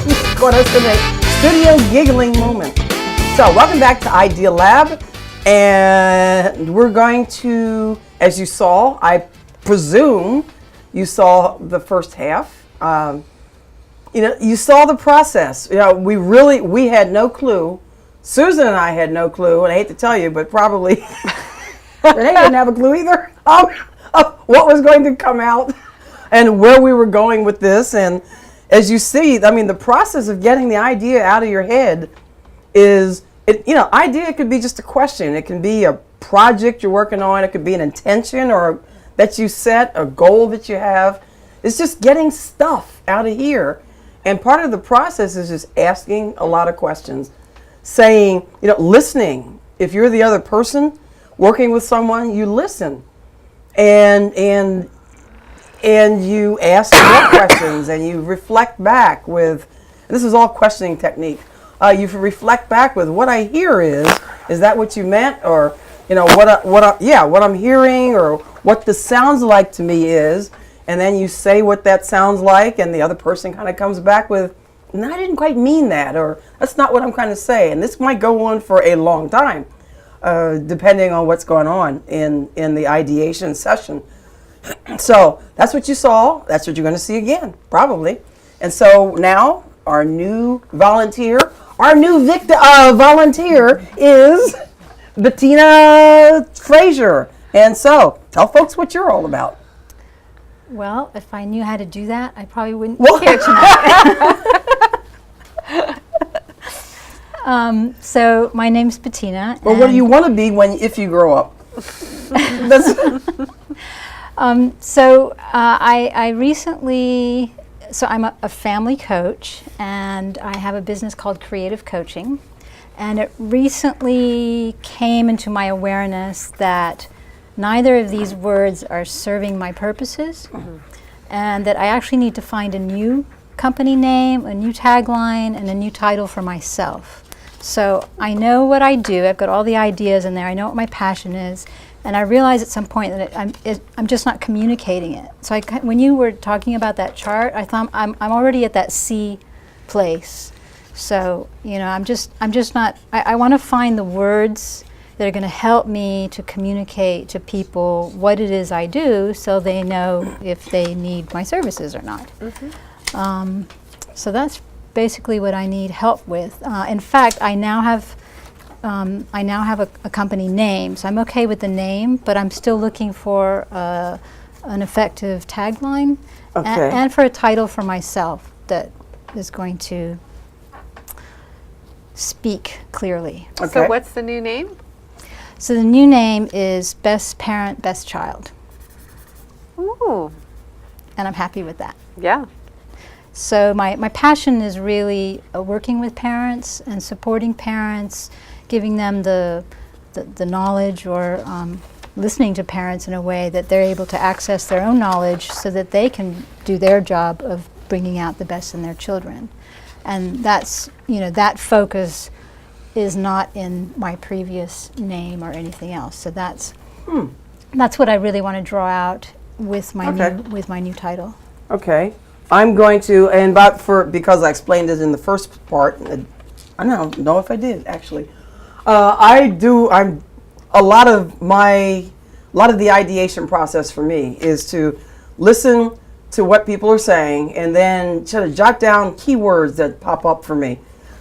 You caught us in a studio giggling moment. So welcome back to Idea Lab. And we're going to, as you saw, I presume you saw the first half. You saw the process. We had no clue. Susan and I had no clue, and I hate to tell you, but probably Renee didn't have a clue either of what was going to come out and where we were going with this. And as you see, I mean, the process of getting the idea out of your head is, idea could be just a question. It can be a project you're working on. It could be an intention or that you set, a goal that you have. It's just getting stuff out of here. And part of the process is just asking a lot of questions, saying, listening. If you're the other person working with someone, you listen. And you ask more questions and you reflect back with, this is all questioning technique. You reflect back with what I hear is that what you meant? Or, what I'm hearing or what this sounds like to me is, and then you say what that sounds like and the other person kind of comes back with, no, I didn't quite mean that, or that's not what I'm trying to say. And this might go on for a long time, depending on what's going on in the ideation session. So that's what you saw. That's what you're going to see again, probably. And so now our new volunteer is Bettina Frazier. And so tell folks what you're all about. Well, if I knew how to do that, I probably wouldn't be here tonight. So my name's Bettina. Well, what do you want to be if you grow up? I recently, I'm a family coach, and I have a business called Creative Coaching. And it recently came into my awareness that neither of these words are serving my purposes, and that I actually need to find a new company name, a new tagline, and a new title for myself. So I know what I do. I've got all the ideas in there. I know what my passion is. And I realized at some point that I'm just not communicating it. So when you were talking about that chart, I thought I'm already at that C place. So, I'm just not, I want to find the words that are going to help me to communicate to people what it is I do so they know if they need my services or not. So that's basically what I need help with. In fact, I now have a company name, so I'm okay with the name, but I'm still looking for an effective tagline and for a title for myself that is going to speak clearly. Okay. So what's the new name? So the new name is Best Parent, Best Child. Ooh. And I'm happy with that. Yeah. So my passion is really working with parents and supporting parents, giving them the knowledge or listening to parents in a way that they're able to access their own knowledge so that they can do their job of bringing out the best in their children. And that's, that focus is not in my previous name or anything else. So that's what I really want to draw out with my new title. Okay. I'm going to, because I explained it in the first part, I don't know if I did actually. A lot of the ideation process for me is to listen to what people are saying and then sort of jot down keywords that pop up for me,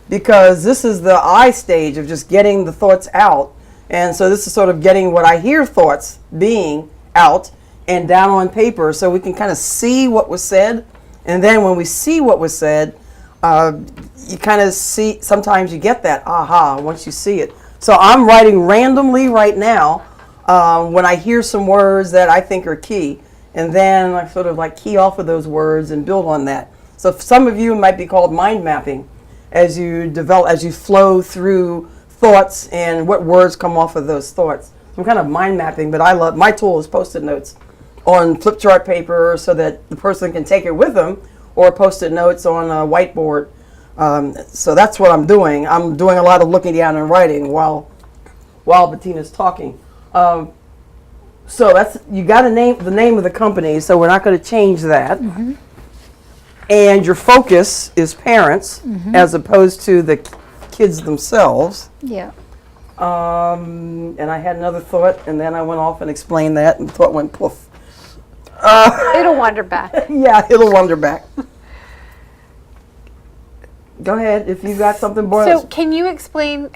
because this is the I stage of just getting the thoughts out. And so this is sort of getting what I hear thoughts being out and down on paper so we can kind of see what was said. And then when we see what was said, you kind of see, sometimes you get that aha once you see it. So I'm writing randomly right now when I hear some words that I think are key. And then I sort of key off of those words and build on that. So some of you might be called mind mapping as you flow through thoughts and what words come off of those thoughts. I'm kind of mind mapping, but my tool is Post-it notes on flip chart paper so that the person can take it with them, or Post-it notes on a whiteboard. So that's what I'm doing. I'm doing a lot of looking down and writing while Bettina's talking. So you got to name the name of the company, so we're not going to change that. and your focus is parents as opposed to the kids themselves. Yeah. And I had another thought, and then I went off and explained that, and the thought went poof. It'll wander back. Yeah, it'll wander back. Go ahead, if you got something more. So can you explain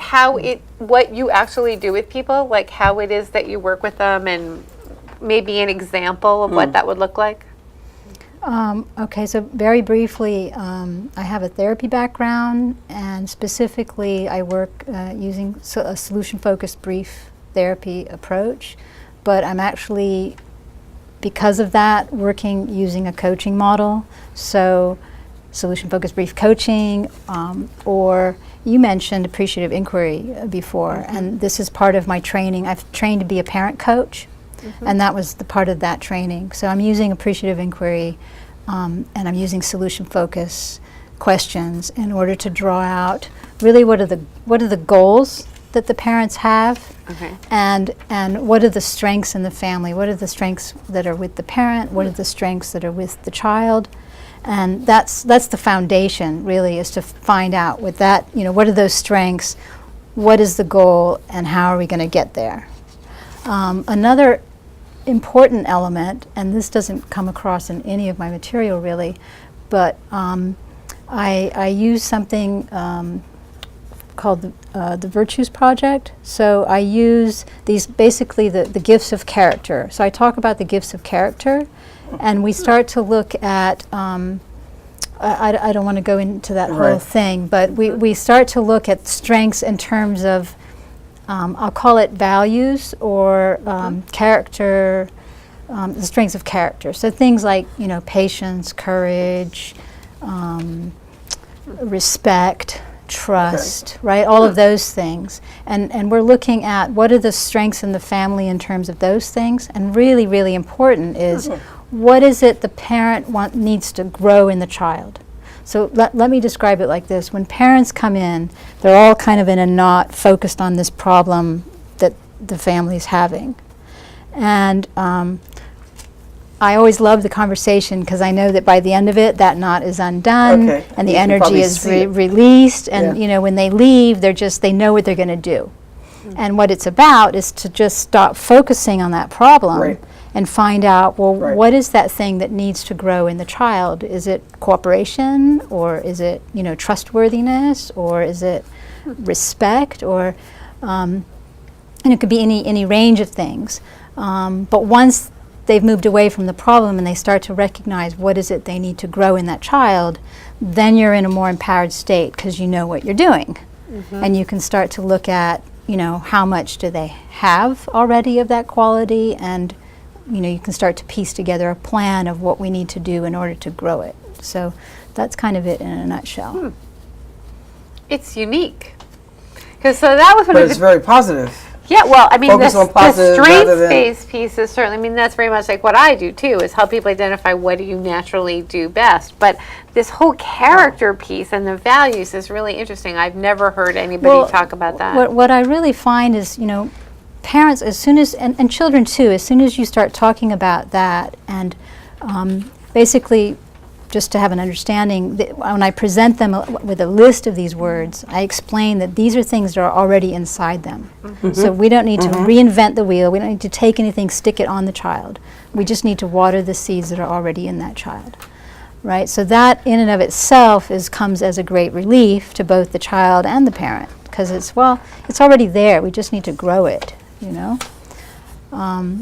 what you actually do with people, like how it is that you work with them, and maybe an example of what that would look like? Okay, so very briefly, I have a therapy background, and specifically I work using a solution-focused brief therapy approach, but I'm actually, because of that, working using a coaching model. So solution-focused brief coaching, or you mentioned appreciative inquiry before, and this is part of my training. I've trained to be a parent coach, and that was the part of that training. So I'm using appreciative inquiry, and I'm using solution-focused questions in order to draw out really what are the goals that the parents have, and what are the strengths in the family, what are the strengths that are with the parent, what are the strengths that are with the child. And that's the foundation, really, is to find out with that, what are those strengths, what is the goal, and how are we going to get there. Another important element, and this doesn't come across in any of my material really, but I use something called the Virtues Project. So I use these, basically the gifts of character. So I talk about the gifts of character, and we start to look at, I don't want to go into that whole thing, but we start to look at strengths in terms of, I'll call it values or character, the strengths of character. So things like, patience, courage, respect, trust, right? All of those things. And we're looking at what are the strengths in the family in terms of those things. And really, really important is what is it the parent needs to grow in the child. So let me describe it like this. When parents come in, they're all kind of in a knot focused on this problem that the family's having. And I always love the conversation because I know that by the end of it, that knot is undone and the energy is released. And when they leave, they know what they're going to do. And what it's about is to just stop focusing on that problem and find out, what is that thing that needs to grow in the child? Is it cooperation, or is it, trustworthiness, or is it respect, or and it could be any range of things. But once they've moved away from the problem and they start to recognize what is it they need to grow in that child, then you're in a more empowered state because you know what you're doing. And you can start to look at, how much do they have already of that quality, and you can start to piece together a plan of what we need to do in order to grow it. So that's kind of it in a nutshell. It's unique. Because that was one But of it's the... very positive. Yeah, well, I mean, Focus on the positive rather than- strengths-based piece is certainly, that's very much like what I do, too, is help people identify what do you naturally do best. But this whole character piece and the values is really interesting. I've never heard anybody talk about that. What I really find is, parents, as soon as, and children too, as soon as you start talking about that, and basically, just to have an understanding, when I present them with a list of these words, I explain that these are things that are already inside them. So we don't need to reinvent the wheel. We don't need to take anything, stick it on the child. We just need to water the seeds that are already in that child, right? So that in and of itself comes as a great relief to both the child and the parent, because it's already there. We just need to grow it,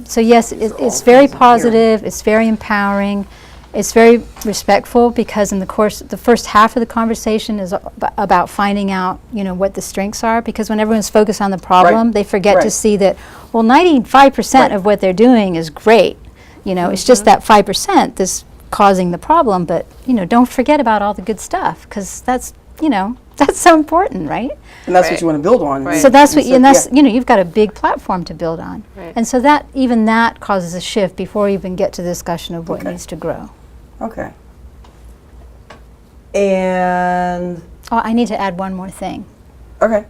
So yes, it's very positive. It's very empowering. It's very respectful, because in the course, the first half of the conversation is about finding out, what the strengths are, because when everyone's focused on the problem, they forget to see that, 95% of what they're doing is great. It's just that 5% that's causing the problem, but, don't forget about all the good stuff, because that's, that's so important, right? And that's what you want to build on. So that's what, you've got a big platform to build on. And so that causes a shift before we even get to the discussion of what needs to grow. Okay. And... I need to add one more thing. Okay.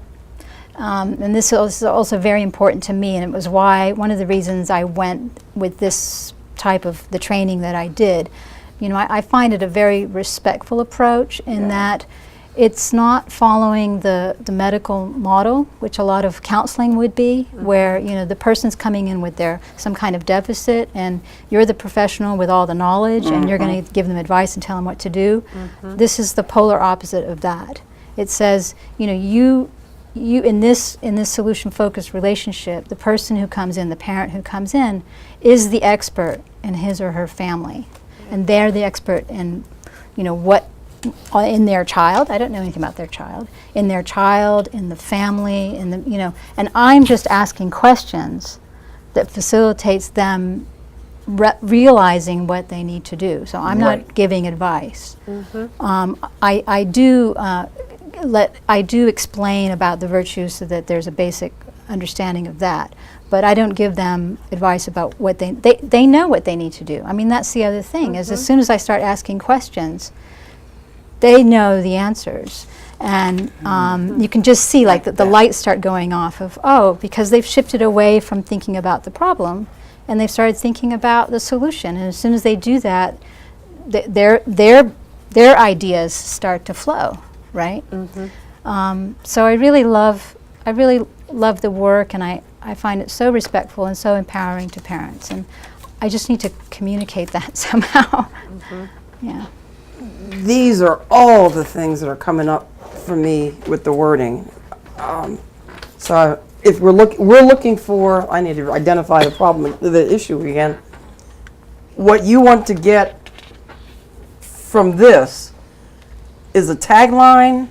And this is also very important to me, and it was one of the reasons I went with this type of the training that I did, I find it a very respectful approach in that it's not following the medical model, which a lot of counseling would be, where the person's coming in with some kind of deficit, and you're the professional with all the knowledge, and you're going to give them advice and tell them what to do. This is the polar opposite of that. It says, you in this solution-focused relationship, the person who comes in, the parent who comes in, is the expert in his or her family, and they're the expert in what in their child. I don't know anything about their child. In their child, in the family, and I'm just asking questions that facilitates them realizing what they need to do. So I'm not giving advice. I do explain about the virtues so that there's a basic understanding of that. But I don't give them advice about what they know what they need to do. I mean, that's the other thing, is as soon as I start asking questions, they know the answers. And you can just see the lights start going off of, because they've shifted away from thinking about the problem and they've started thinking about the solution. And as soon as they do that, their ideas start to flow, right? So I really love the work, and I find it so respectful and so empowering to parents. And I just need to communicate that somehow. Yeah. These are all the things that are coming up for me with the wording. So if we're looking for, I need to identify the problem, the issue again. What you want to get from this is a tagline.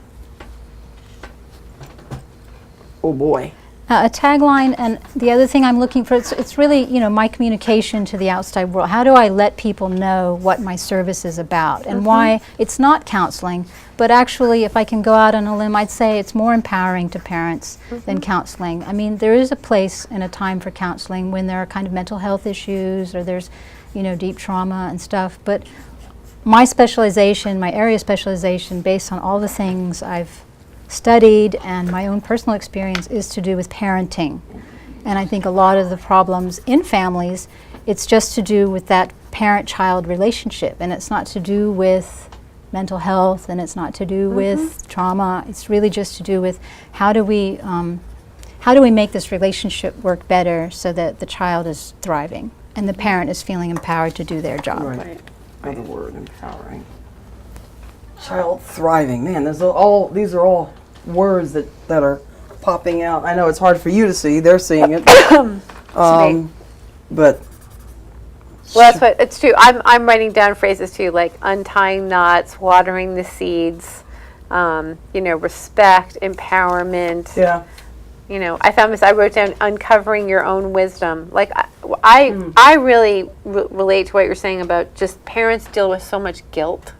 Oh boy. A tagline, and the other thing I'm looking for, it's really, my communication to the outside world. How do I let people know what my service is about and why it's not counseling, but actually, if I can go out on a limb, I'd say it's more empowering to parents than counseling. I mean, there is a place and a time for counseling when there are kind of mental health issues or there's, deep trauma and stuff, but my specialization, my area of specialization, based on all the things I've studied and my own personal experience, is to do with parenting. And I think a lot of the problems in families, it's just to do with that parent-child relationship, and it's not to do with mental health, and it's not to do with trauma. It's really just to do with how do we make this relationship work better so that the child is thriving and the parent is feeling empowered to do their job. Right. Another word, empowering. Child thriving. Man, these are all words that are popping out. I know it's hard for you to see. They're seeing it. But well, that's what it's true. I'm writing down phrases too, like untying knots, watering the seeds, respect, empowerment. yeah. I wrote down uncovering your own wisdom. Like I really relate to what you're saying about just parents deal with so much guilt.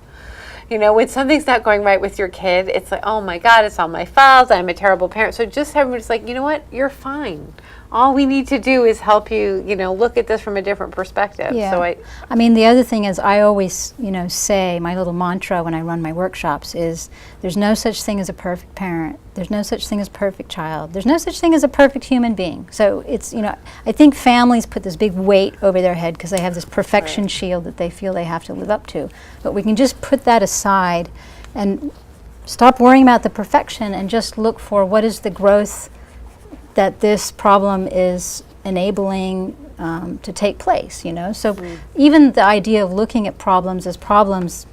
When something's not going right with your kid, it's like, oh my God, it's all my fault. I'm a terrible parent. So just everyone's like, you know what? You're fine. All we need to do is help you, look at this from a different perspective. Yeah. So I mean, the other thing is I always, say, my little mantra when I run my workshops is there's no such thing as a perfect parent. There's no such thing as a perfect child. There's no such thing as a perfect human being. So it's, I think families put this big weight over their head because they have this perfection shield that they feel they have to live up to. But we can just put that aside and stop worrying about the perfection and just look for what is the growth that this problem is enabling to take place, So even the idea of looking at problems as problems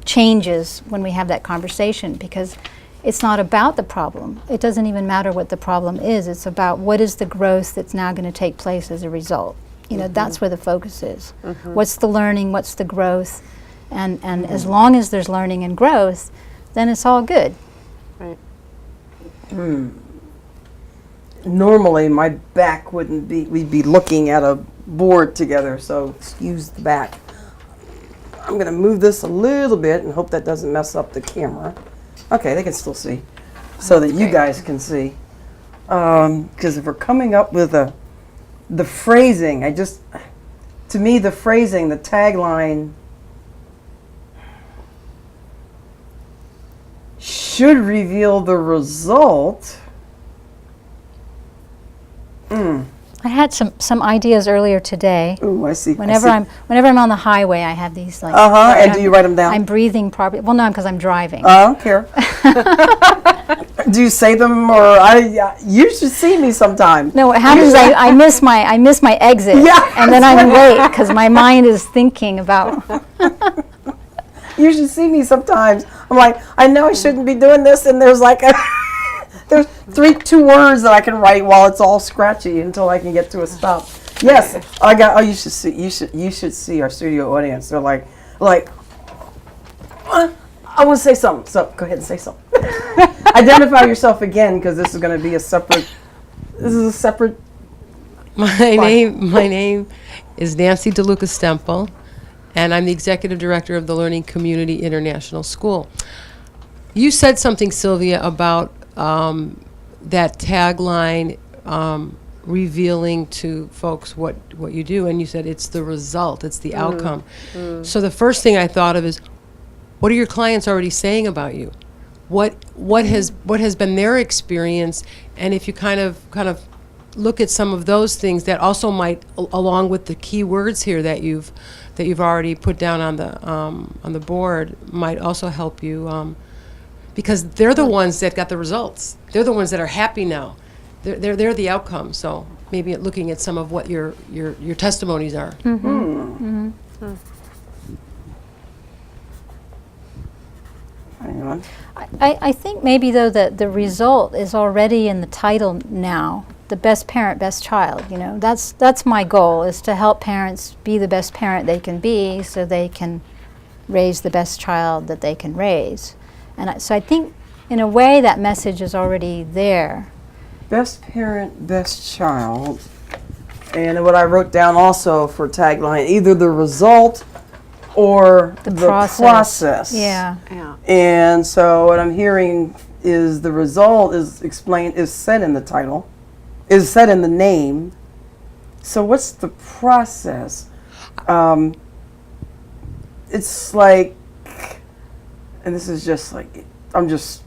changes when we have that conversation, because it's not about the problem. It doesn't even matter what the problem is. It's about what is the growth that's now going to take place as a result. That's where the focus is. What's the learning? What's the growth? And as long as there's learning and growth, then it's all good. right. Normally my back wouldn't be, we'd be looking at a board together, so excuse the back. I'm going to move this a little bit and hope that doesn't mess up the camera. Okay, they can still see, so that you guys can see. Because if we're coming up with the phrasing, to me the phrasing, the tagline should reveal the result. I had some ideas earlier today. Ooh, I see. Whenever I'm on the highway, I have these like. And do you write them down? I'm breathing properly. Well, no, because I'm driving. I don't care. Do you say them, or you should see me sometime. No, what happens is I miss my exit, Yeah, and then I'm late because my mind is thinking about. You should see me sometimes. I'm like, I know I shouldn't be doing this, and there's like there's 2 words that I can write while it's all scratchy until I can get to a stop. Yes, I got. Oh, you should see our studio audience. They're like, I want to say something. So go ahead and say something. Identify yourself again, because this is going to be a separate. This is a separate. My name is Nancy DeLuca Stempel, and I'm the executive director of the Learning Community International School. You said something, Sylvia, about that tagline, revealing to folks what you do, and you said it's the result, it's the outcome. So the first thing I thought of is, what are your clients already saying about you? What has been their experience? And if you kind of look at some of those things that also might, along with the key words here that you've already put down on the board, might also help you, because they're the ones that got the results. They're the ones that are happy now. They're the outcome. So maybe looking at some of what your testimonies are. Hang on. I think maybe though that the result is already in the title now. The best parent, best child. You know, that's my goal, is to help parents be the best parent they can be, so they can raise the best child that they can raise. And so I think, in a way, that message is already there. Best parent, best child. And what I wrote down also for tagline, either the result or the process. Yeah. And so what I'm hearing is the result is said in the title, is said in the name. So what's the process? It's like, and this is just like, I'm just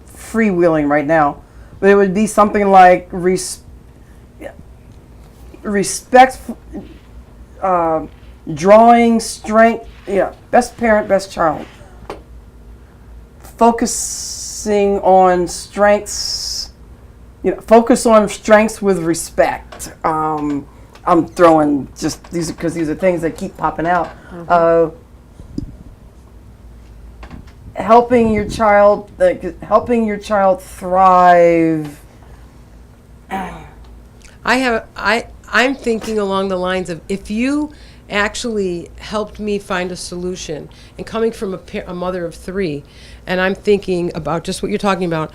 freewheeling right now, but it would be something like respect, drawing strength, best parent, best child. Focusing on strengths, focus on strengths with respect. I'm throwing just these because these are things that keep popping out. Helping your child thrive. I'm thinking along the lines of, if you actually helped me find a solution, and coming from a mother of 3, and I'm thinking about just what you're talking about.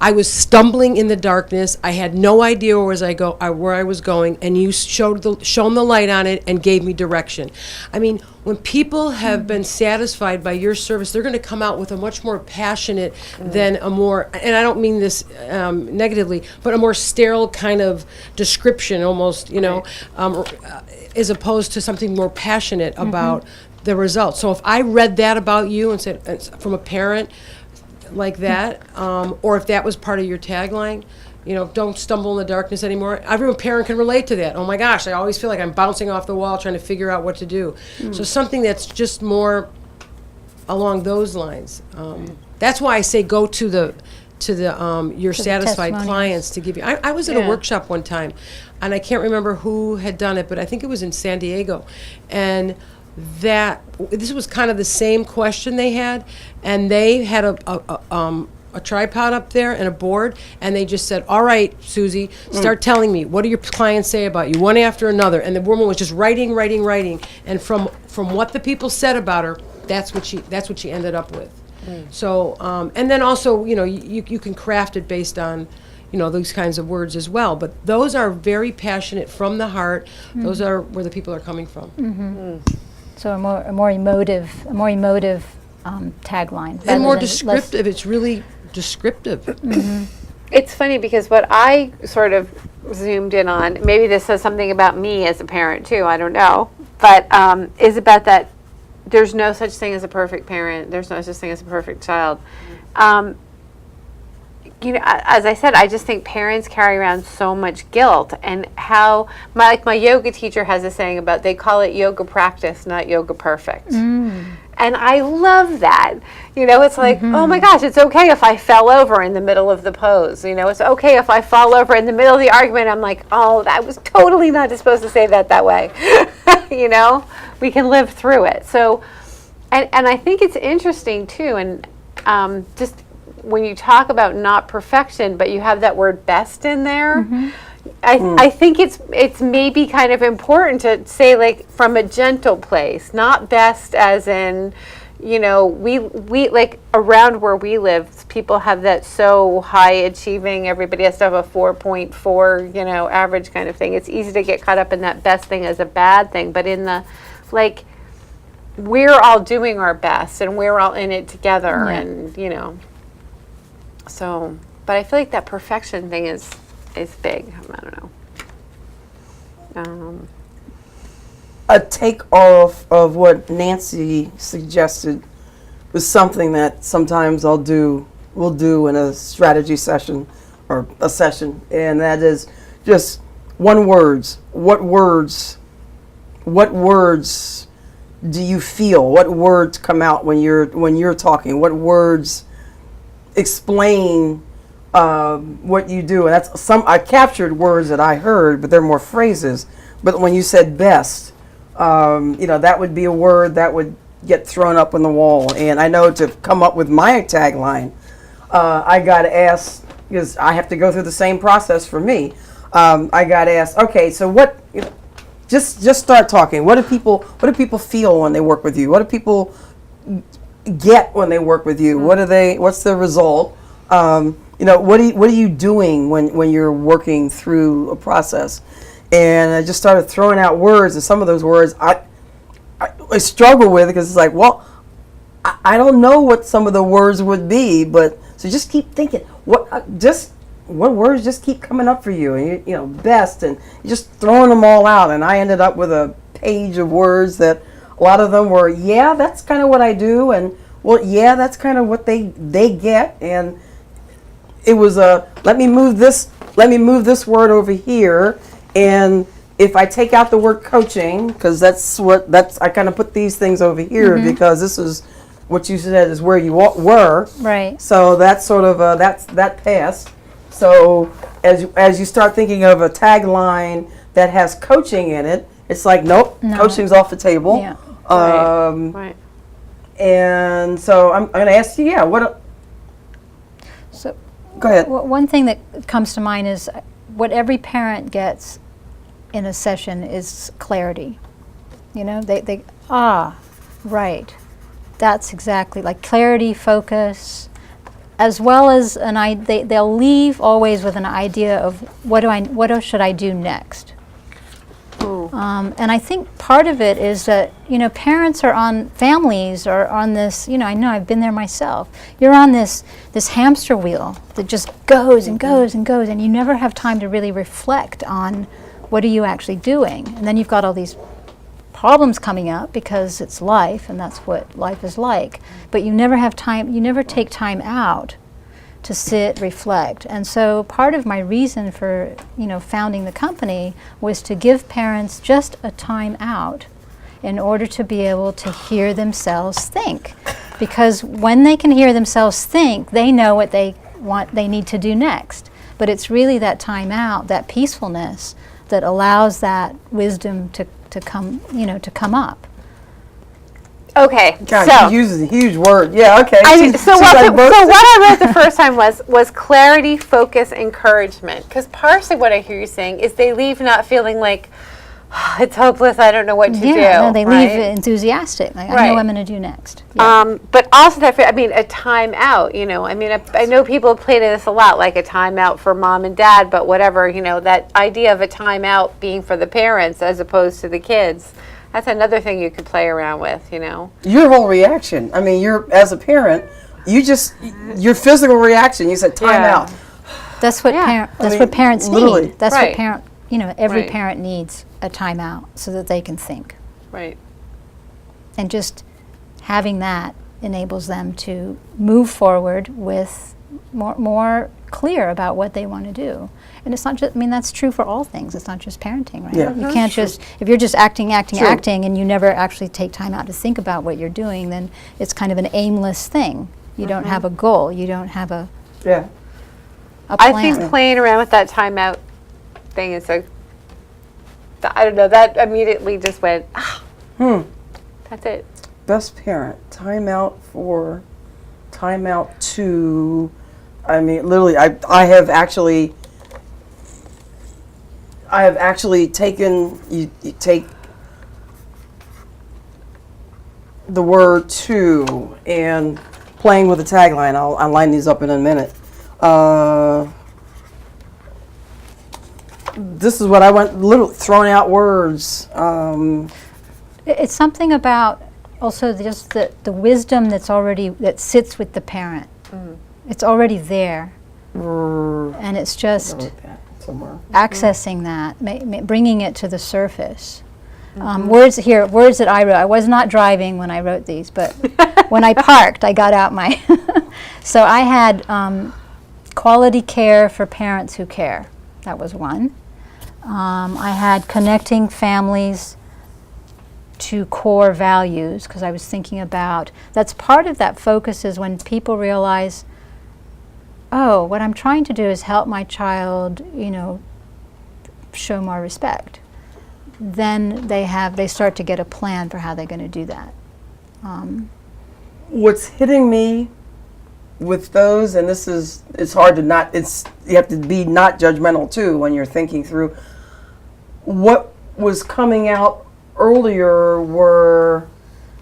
I was stumbling in the darkness. I had no idea where I was going, and you shone the light on it and gave me direction. I mean, when people have been satisfied by your service, they're going to come out with a much more passionate than a more, and I don't mean this negatively, but a more sterile kind of description, almost, as opposed to something more passionate about the results. So if I read that about you and said, from a parent like that, or if that was part of your tagline, don't stumble in the darkness anymore. Every parent can relate to that. Oh my gosh, I always feel like I'm bouncing off the wall trying to figure out what to do. So something that's just more along those lines. That's why I say go to the your satisfied testimonials. clients to give you. I was at a workshop one time, and I can't remember who had done it, but I think it was in San Diego, and this was kind of the same question they had, and they had a tripod up there and a board, and they just said, all right, Susie, start telling me, what do your clients say about you, one after another. And the woman was just writing, and from what the people said about her, that's what she ended up with. So and then also, you can craft it based on those kinds of words as well, but those are very passionate from the heart. Those are where the people are coming from. So a more emotive tagline. And more descriptive. It's really descriptive. It's funny because what I sort of zoomed in on, maybe this says something about me as a parent too, I don't know, but is about that there's no such thing as a perfect parent, there's no such thing as a perfect child. as I said, I just think parents carry around so much guilt, and how my yoga teacher has a saying about, they call it yoga practice, not yoga perfect. And I love that. It's like, oh my gosh, it's okay if I fell over in the middle of the pose. It's okay if I fall over in the middle of the argument. I'm like, oh, that was totally not supposed to say that way. We can live through it. So, and I think it's interesting too, and just when you talk about not perfection, but you have that word best in there, I think it's maybe kind of important to say, like, from a gentle place, not best as in, we like around where we live, people have that so high achieving, everybody has to have a 4.4, average kind of thing. It's easy to get caught up in that best thing as a bad thing, but in the, like, we're all doing our best and we're all in it together, and so, but I feel like that perfection thing is big. I don't know. A take off of what Nancy suggested was something that sometimes we'll do in a strategy session or a session, and that is just one words. What words do you feel? What words come out when you're talking? What words explain what you do? And that's I captured words that I heard, but they're more phrases. But when you said best, that would be a word that would get thrown up on the wall. And I know to come up with my tagline, I got to ask, because I have to go through the same process for me. I got to ask, okay, so what? Just start talking. What do people feel when they work with you? What do people get when they work with you? What's the result? What are you doing when you're working through a process? And I just started throwing out words, and some of those words I struggle with, because it's like, well, I don't know what some of the words would be, but so just keep thinking. What words just keep coming up for you, and best, and you're just throwing them all out. And I ended up with a page of words that a lot of them were, yeah, that's kind of what I do, and well, yeah, that's kind of what they get. And it was let me move this word over here, and if I take out the word coaching, because I kind of put these things over here, because this is what you said is where you were, Right. so that's sort of that passed. So as you start thinking of a tagline that has coaching in it, it's like, nope, coaching's off the table. Yeah. Right. And so I'm going to ask you, So go ahead. one thing that comes to mind is what every parent gets in a session is clarity. They right. That's exactly, like, clarity, focus, as well as they'll leave always with an idea of what should I do next. And I think part of it is that families are on this. I know I've been there myself. You're on this hamster wheel that just goes and goes and goes, and you never have time to really reflect on what are you actually doing. And then you've got all these problems coming up because it's life, and that's what life is like. But you never have time. You never take time out to sit, reflect. And so part of my reason for founding the company was to give parents just a time out in order to be able to hear themselves think. Because when they can hear themselves think, they know what they need to do next. But it's really that time out, that peacefulness, that allows that wisdom to come up. Okay, God, so she uses a huge word. Yeah, okay. So what I wrote the first time was clarity, focus, encouragement. Because partially what I hear you saying is they leave not feeling like, it's hopeless, I don't know what to do. No, they right? leave enthusiastic. Like, I know Right. what I'm going to do next. Yeah. But also that, a time out, I know people play to this a lot, like a time out for mom and dad, but whatever, that idea of a time out being for the parents as opposed to the kids. That's another thing you could play around with, Your whole reaction. You're, as a parent, your physical reaction. You said time Yeah. out. That's what what parents literally. need. That's Right. what every Right. parent needs a timeout so that they can think. Right. And just having that enables them to move forward with more clear about what they want to do. And it's not just, I mean, that's true for all things. It's not just parenting, right? Yeah. You can't just, if you're just acting, True. and you never actually take time out to think about what you're doing, then it's kind of an aimless thing. You don't have a goal. You don't have a Yeah. plan. I think playing around with that timeout thing is so. I don't know. That immediately just went. Ah, That's it. Best parent. Timeout to. I mean, literally, I have actually taken, you take the word to and playing with the tagline. I'll line these up in a minute. This is what I went, literally throwing out words. It's something about also just the wisdom that sits with the parent. It's already there, and it's just Somewhere. accessing that, bringing it to the surface. Words that I wrote. I was not driving when I wrote these, but when I parked, I got out my. So I had quality care for parents who care. That was one. I had connecting families to core values, because I was thinking about, that's part of that focus is when people realize, oh, what I'm trying to do is help my child, show more respect. Then they start to get a plan for how they're going to do that. What's hitting me with those, and it's hard to not, you have to be not judgmental too when you're thinking through. What was coming out earlier were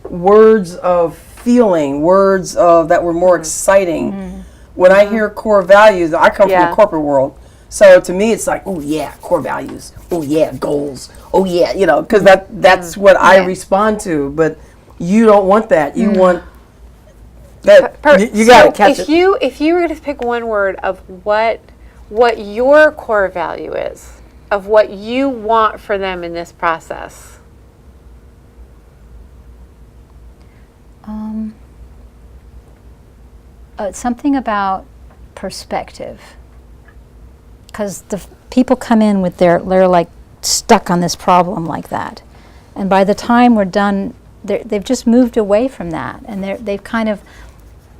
words of feeling, words of that were more exciting. When I hear core values, I come from the corporate world. So to me, it's like, oh yeah, core values. Oh yeah, goals. Oh yeah, because that's what I respond to. But you don't want that. You want that. You got to catch it. If you were to pick one word of what your core value is, of what you want for them in this process. It's something about perspective. Because the people come in with they're like stuck on this problem like that, and by the time we're done, they've just moved away from that, and they've kind of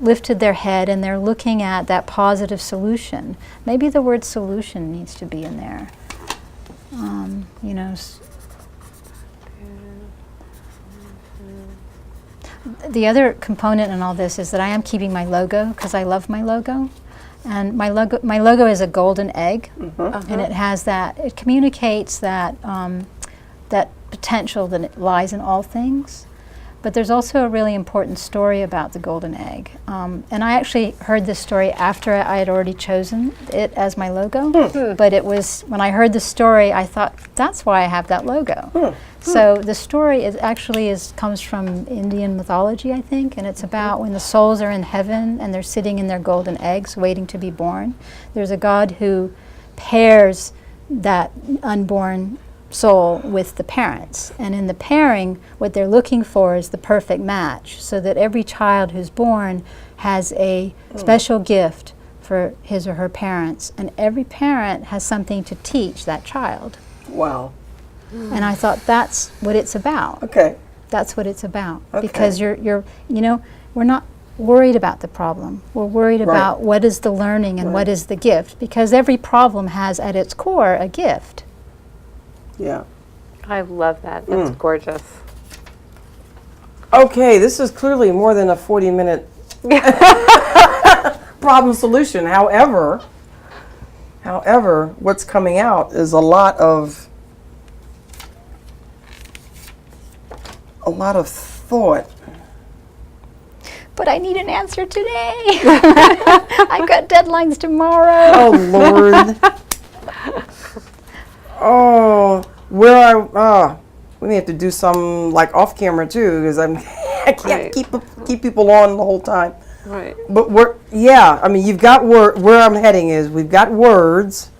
lifted their head and they're looking at that positive solution. Maybe the word solution needs to be in there. The other component in all this is that I am keeping my logo because I love my logo. And my logo is a golden egg, and it has that. It communicates that that potential that lies in all things. But there's also a really important story about the golden egg. And I actually heard this story after I had already chosen it as my logo. But it was when I heard the story, I thought that's why I have that logo. So the story comes from Indian mythology, I think, and it's about when the souls are in heaven and they're sitting in their golden eggs waiting to be born. There's a god who pairs that unborn soul with the parents, and in the pairing what they're looking for is the perfect match, so that every child who's born has a special gift for his or her parents, and every parent has something to teach that child. Wow. And I thought that's what it's about. Okay. That's what it's about. Okay. Because we're not worried about the problem. We're worried about what is the learning and what is the gift, because every problem has at its core a gift. Yeah. I love that. That's gorgeous. Okay, this is clearly more than a 40-minute problem solution. However, what's coming out is a lot of thought. But I need an answer today. I've got deadlines tomorrow. Oh Lord. We may have to do some like off camera too, because I can't keep people on the whole time. Right. But you've got where I'm heading is we've got words,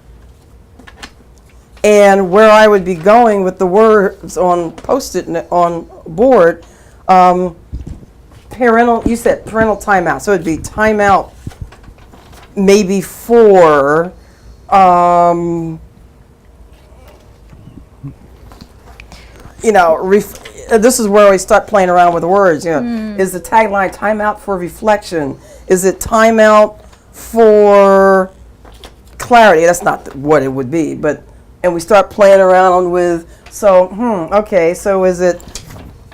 and where I would be going with the words on post-it on board. parental, you said parental timeout, so it'd be timeout maybe for, you know, this is where we start playing around with words, you know. Is the tagline timeout for reflection? Is it timeout for clarity? That's not what it would be, but, and we start playing around with, so, okay, so is it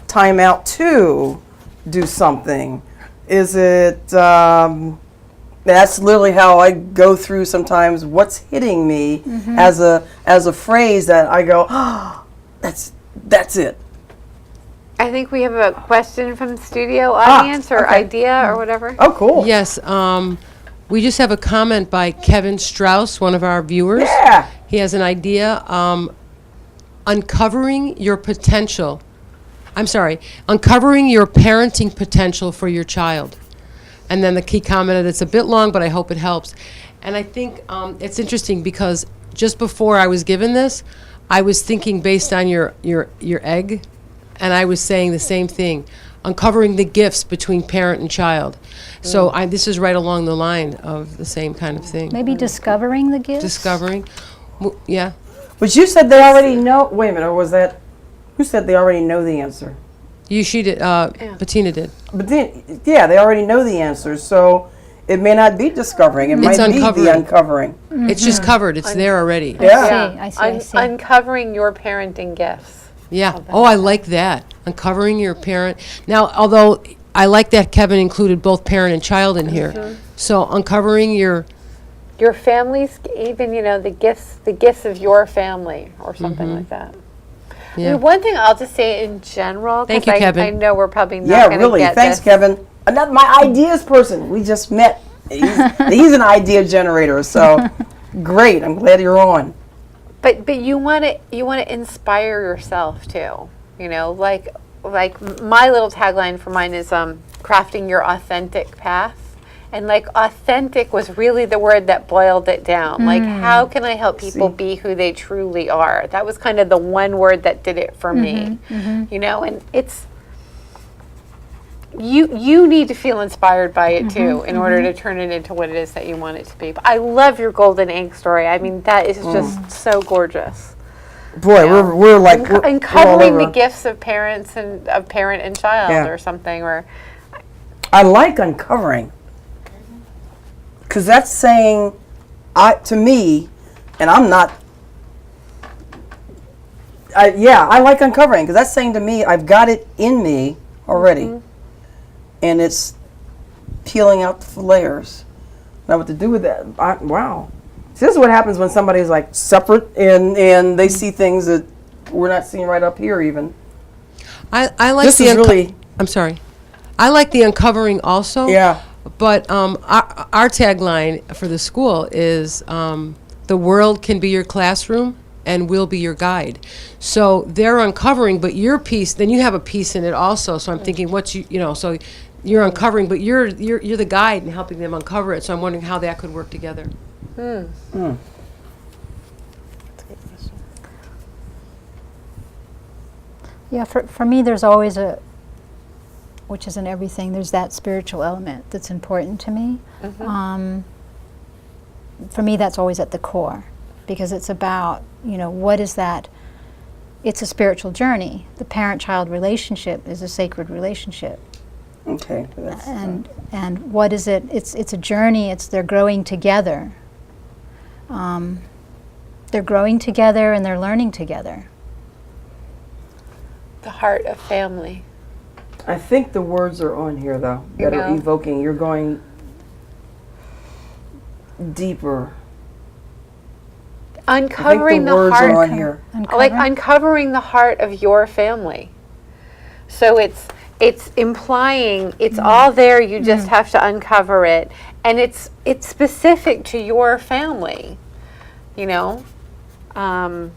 timeout to do something? Is it, that's literally how I go through sometimes what's hitting me as a phrase that I go, that's it. I think we have a question from the studio audience or okay. idea or whatever. Oh, cool. Yes, we just have a comment by Kevin Strauss, one of our viewers. Yeah. He has an idea, uncovering your potential. Uncovering your parenting potential for your child. And then the key comment, it's a bit long, but I hope it helps. And I think it's interesting because just before I was given this, I was thinking based on your egg, and I was saying the same thing, uncovering the gifts between parent and child. So this is right along the line of the same kind of thing. Maybe discovering the gifts. Discovering, yeah. But you said they already know, wait a minute, or was that, who said they already know the answer? She did, Bettina did. But then, yeah, they already know the answer, so it may not be discovering, it might be the uncovering. It's just covered, it's there already. Yeah. I see. Uncovering your parenting gifts. Yeah. Oh, I like that. Uncovering your parent. Now, although I like that Kevin included both parent and child in here. So uncovering your family's, even, you know, the gifts of your family or something like that. Yeah. I mean, one thing I'll just say in general, Thank you, Kevin. I know we're probably not Yeah, going to really, get thanks, this. Kevin. Another, my ideas person, we just met. He's an idea generator, so great, I'm glad you're on. But you want to inspire yourself too. You know, like my little tagline for mine is crafting your authentic path. And like authentic was really the word that boiled it down. Like, how can I help people be who they truly are? That was kind of the one word that did it for me. You know, and it's you need to feel inspired by it too in order to turn it into what it is that you want it to be. But I love your golden egg story. I mean, that is just so gorgeous. Boy, we're like we're uncovering all the over. gifts of parents and of parent and child or something. Or I like uncovering, because that's saying, to me, and I'm not. I like uncovering, because that's saying to me, I've got it in me already, and it's peeling out the layers. Now, what to do with that? Wow. See, this is what happens when somebody's like separate and they see things that we're not seeing right up here even. I like This the is really. I'm sorry. I like the uncovering also. Yeah. But our tagline for the school is the world can be your classroom and we'll be your guide. So they're uncovering, but your piece, then you have a piece in it also. So I'm thinking, so you're uncovering, but you're the guide and helping them uncover it. So I'm wondering how that could work together. Yeah, for me, there's always which is in everything, there's that spiritual element that's important to me. For me, that's always at the core, because it's about, what is that? It's a spiritual journey. The parent-child relationship is a sacred relationship. Okay. And what is it? It's a journey. They're growing together. They're growing together and they're learning together. the heart of family. I think the words are on here, though, that are evoking. You're going deeper. Uncovering the words heart. are on here. Like uncovering the heart of your family. So it's implying it's all there, you just have to uncover it, and it's specific to your family, covering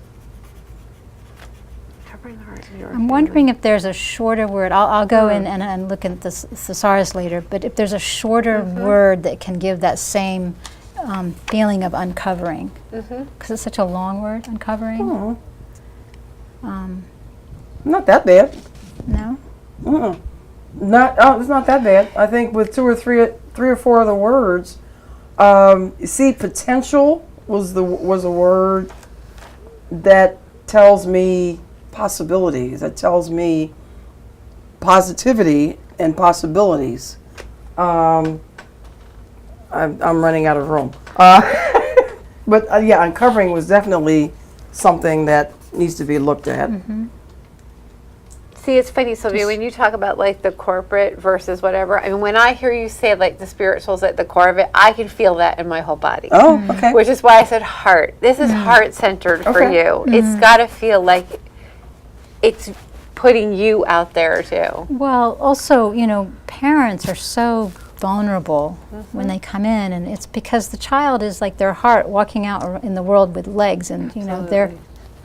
the heart of your I'm wondering if there's a shorter word. I'll go in and look at the thesaurus later, but if there's a shorter word that can give that same feeling of uncovering, because it's such a long word, uncovering. Not that bad. No? It's not that bad. I think with three or four of the words, you see, potential was a word that tells me possibilities. That tells me positivity and possibilities. I'm running out of room. But yeah, uncovering was definitely something that needs to be looked at. Mm-hmm. See, it's funny, Sylvia, when you talk about like the corporate versus whatever, I mean, when I hear you say like the spiritual's at the core of it, I can feel that in my whole body. Oh, okay. Which is why I said heart. This is heart-centered for Okay. you. It's got to feel like it's putting you out there too. Well, also, parents are so vulnerable when they come in, and it's because the child is like their heart walking out in the world with legs, and they're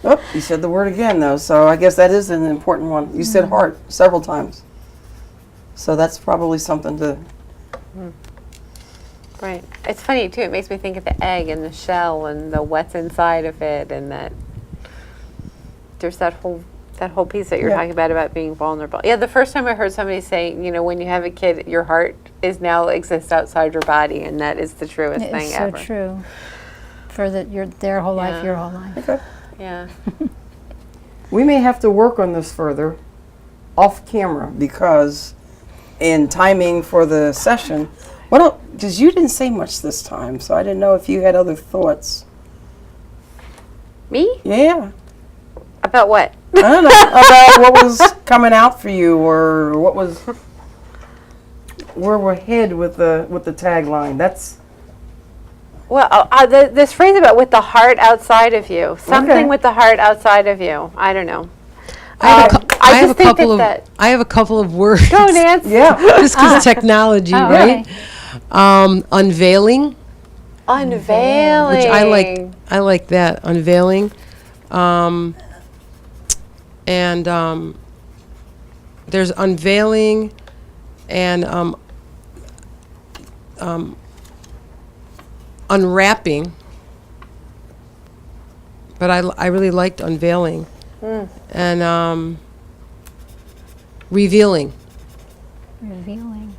Oh, you said the word again, though, so I guess that is an important one. You said heart several times. So that's probably something to... Right. It's funny too. It makes me think of the egg and the shell and the what's inside of it, and that there's that whole piece that you're Yeah. talking about being vulnerable. Yeah, the first time I heard somebody say, when you have a kid, your heart exists outside your body, and that is the truest it thing is so ever. true. For their whole life, Yeah. your whole life. Okay. Yeah. We may have to work on this further off camera because in timing for the session, because you didn't say much this time, so I didn't know if you had other thoughts. Me? Yeah. About what? I don't know about what was coming out for you, or where we're headed with the tagline. That's Well, this phrase about with the heart outside of you, something Okay. with the heart outside of you. I don't know. I have a just think couple of that- I have a couple of words. Go, Nance. yeah. Just because technology, Oh, right? okay. Unveiling, Unveiling. which I like that, unveiling, and there's unveiling and unwrapping, but I really liked unveiling and revealing. Revealing.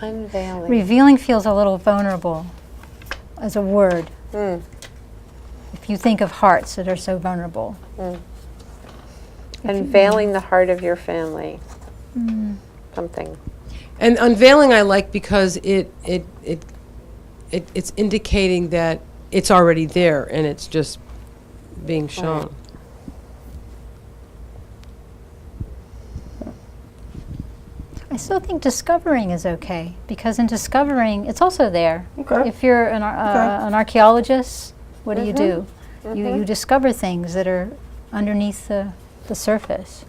Unveiling. Revealing feels a little vulnerable as a word. If you think of hearts that are so vulnerable. Unveiling the heart of your family. Something. And unveiling I like because it's indicating that it's already there and it's just being shown. I still think discovering is okay, because in discovering, it's also there. Okay. If you're an archaeologist, what do you do? You discover things that are underneath the surface.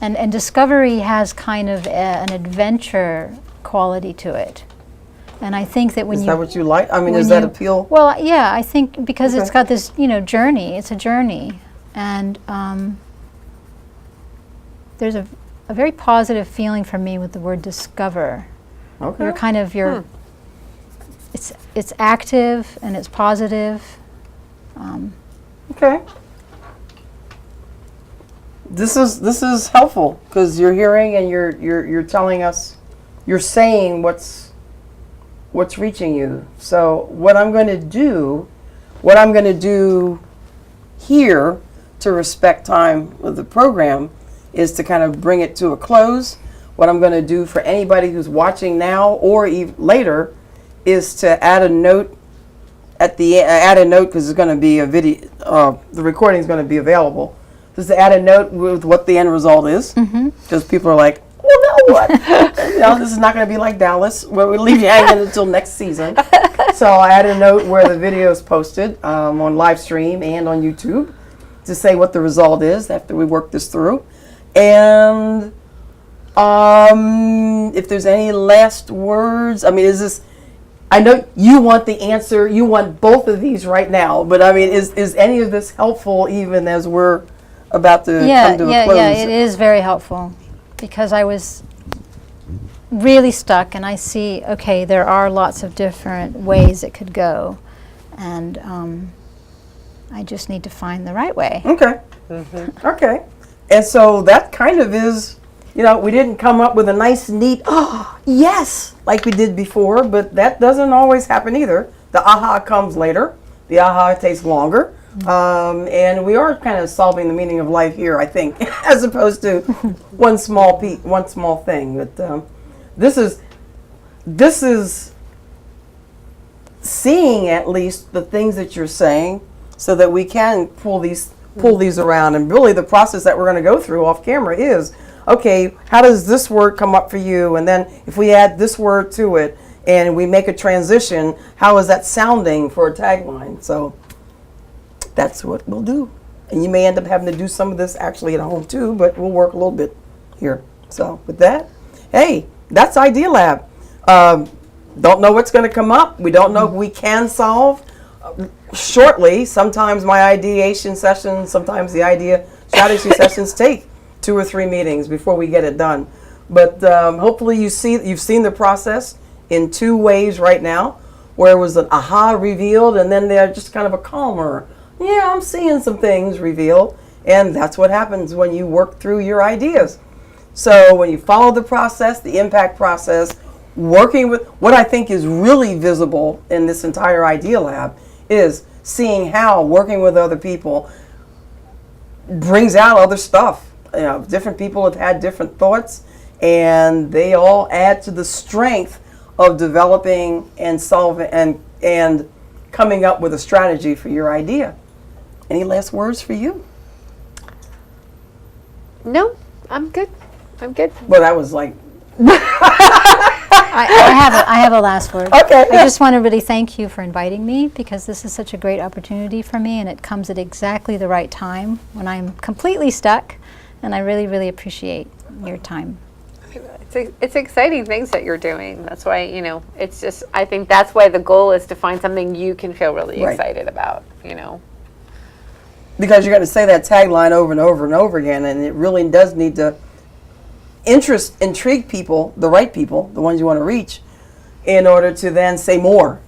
And discovery has kind of an adventure quality to it. And I think that when Is you... that what you like? I mean, when does that you- appeal? Well, yeah, I think because it's Okay. got this, journey. It's a journey. And there's a very positive feeling for me with the word discover. Okay. You're kind of, it's active and it's positive. Okay. This is helpful because you're hearing and you're telling us, you're saying what's reaching you. So what I'm going to do here to respect time with the program is to kind of bring it to a close. What I'm going to do for anybody who's watching now or even later is to add a note at the add a note because it's going to be a video. The recording is going to be available. Just to add a note with what the end result is, because people are like, well, now what? This is not going to be like Dallas, where we leave you hanging until next season. So I add a note where the video is posted on live stream and on YouTube to say what the result is after we work this through. And if there's any last words, I mean, is this... I know you want the answer. You want both of these right now. But I mean, is any of this helpful even as we're about to come to a close? Yeah, it is very helpful because I was really stuck and I see, okay, there are lots of different ways it could go. And I just need to find the right way. Okay. Okay. And so that kind of is, we didn't come up with a nice, neat, oh, yes, like we did before, but that doesn't always happen either. The aha comes later. The aha takes longer. And we are kind of solving the meaning of life here, I think, as opposed to one small thing. But this is seeing at least the things that you're saying, so that we can pull these around. And really, the process that we're going to go through off camera is, okay, how does this word come up for you? And then if we add this word to it and we make a transition, how is that sounding for a tagline? So that's what we'll do. And you may end up having to do some of this actually at home too, but we'll work a little bit here. So with that, hey, that's Idea Lab. Don't know what's going to come up. We don't know if we can solve shortly. Sometimes my ideation sessions, sometimes the idea strategy sessions take 2 or 3 meetings before we get it done. But hopefully you've seen the process in 2 ways right now, where it was an aha revealed, and then they're just kind of a calmer, yeah, I'm seeing some things revealed. And that's what happens when you work through your ideas. So when you follow the process, the impact process, working with what I think is really visible in this entire Idea Lab is seeing how working with other people brings out other stuff. Different people have had different thoughts, and they all add to the strength of developing and solving and coming up with a strategy for your idea. Any last words for you? No, I'm good. Well, that was like, I have a last word. Okay. I just want to really thank you for inviting me, because this is such a great opportunity for me, and it comes at exactly the right time when I'm completely stuck, and I really, really appreciate your time. It's exciting things that you're doing. That's why, it's just, I think that's why the goal is to find something you can feel really Right. excited about, because you're going to say that tagline over and over and over again, and it really does need to intrigue people, the right people, the ones you want to reach, in order to then say more.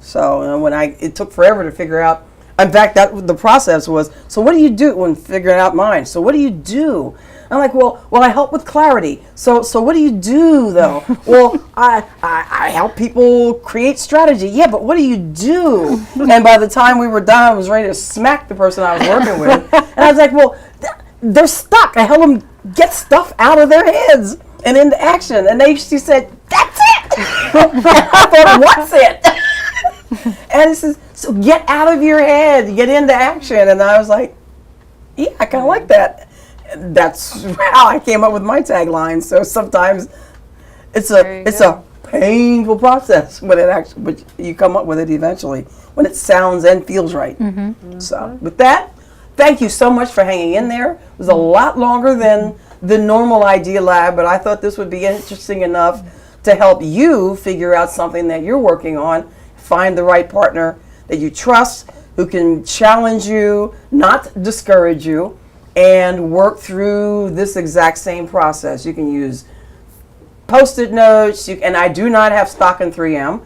So it took forever to figure out. In fact, that the process was. So what do you do when figuring out mine? So what do you do? I'm like, well, I help with clarity. So what do you do though? Well, I help people create strategy. Yeah, but what do you do? And by the time we were done, I was ready to smack the person I was working with, and I was like, well, they're stuck. I help them get stuff out of their heads and into action. And she said, that's it. I thought, what's it? And he says, so get out of your head, get into action. And I was like, yeah, I kind of like that. And that's how I came up with my tagline. So sometimes it's a painful process when but you come up with it eventually when it sounds and feels right. Mm-hmm. So with that, thank you so much for hanging in there. It was a lot longer than the normal Idea Lab, but I thought this would be interesting enough to help you figure out something that you're working on, find the right partner that you trust, who can challenge you, not discourage you, and work through this exact same process. You can use Post-it notes, and I do not have stock in 3M.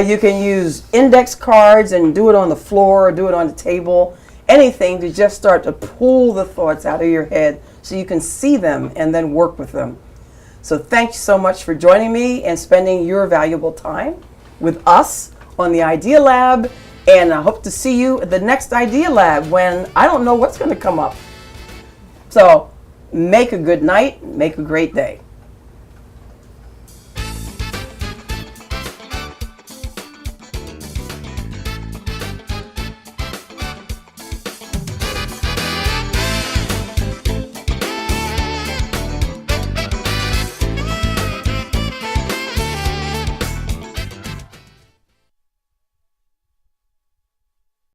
You can use index cards and do it on the floor, or do it on the table, anything to just start to pull the thoughts out of your head so you can see them and then work with them. So thank you so much for joining me and spending your valuable time with us on the Idea Lab. And I hope to see you at the next Idea Lab when I don't know what's going to come up. So make a good night, make a great day.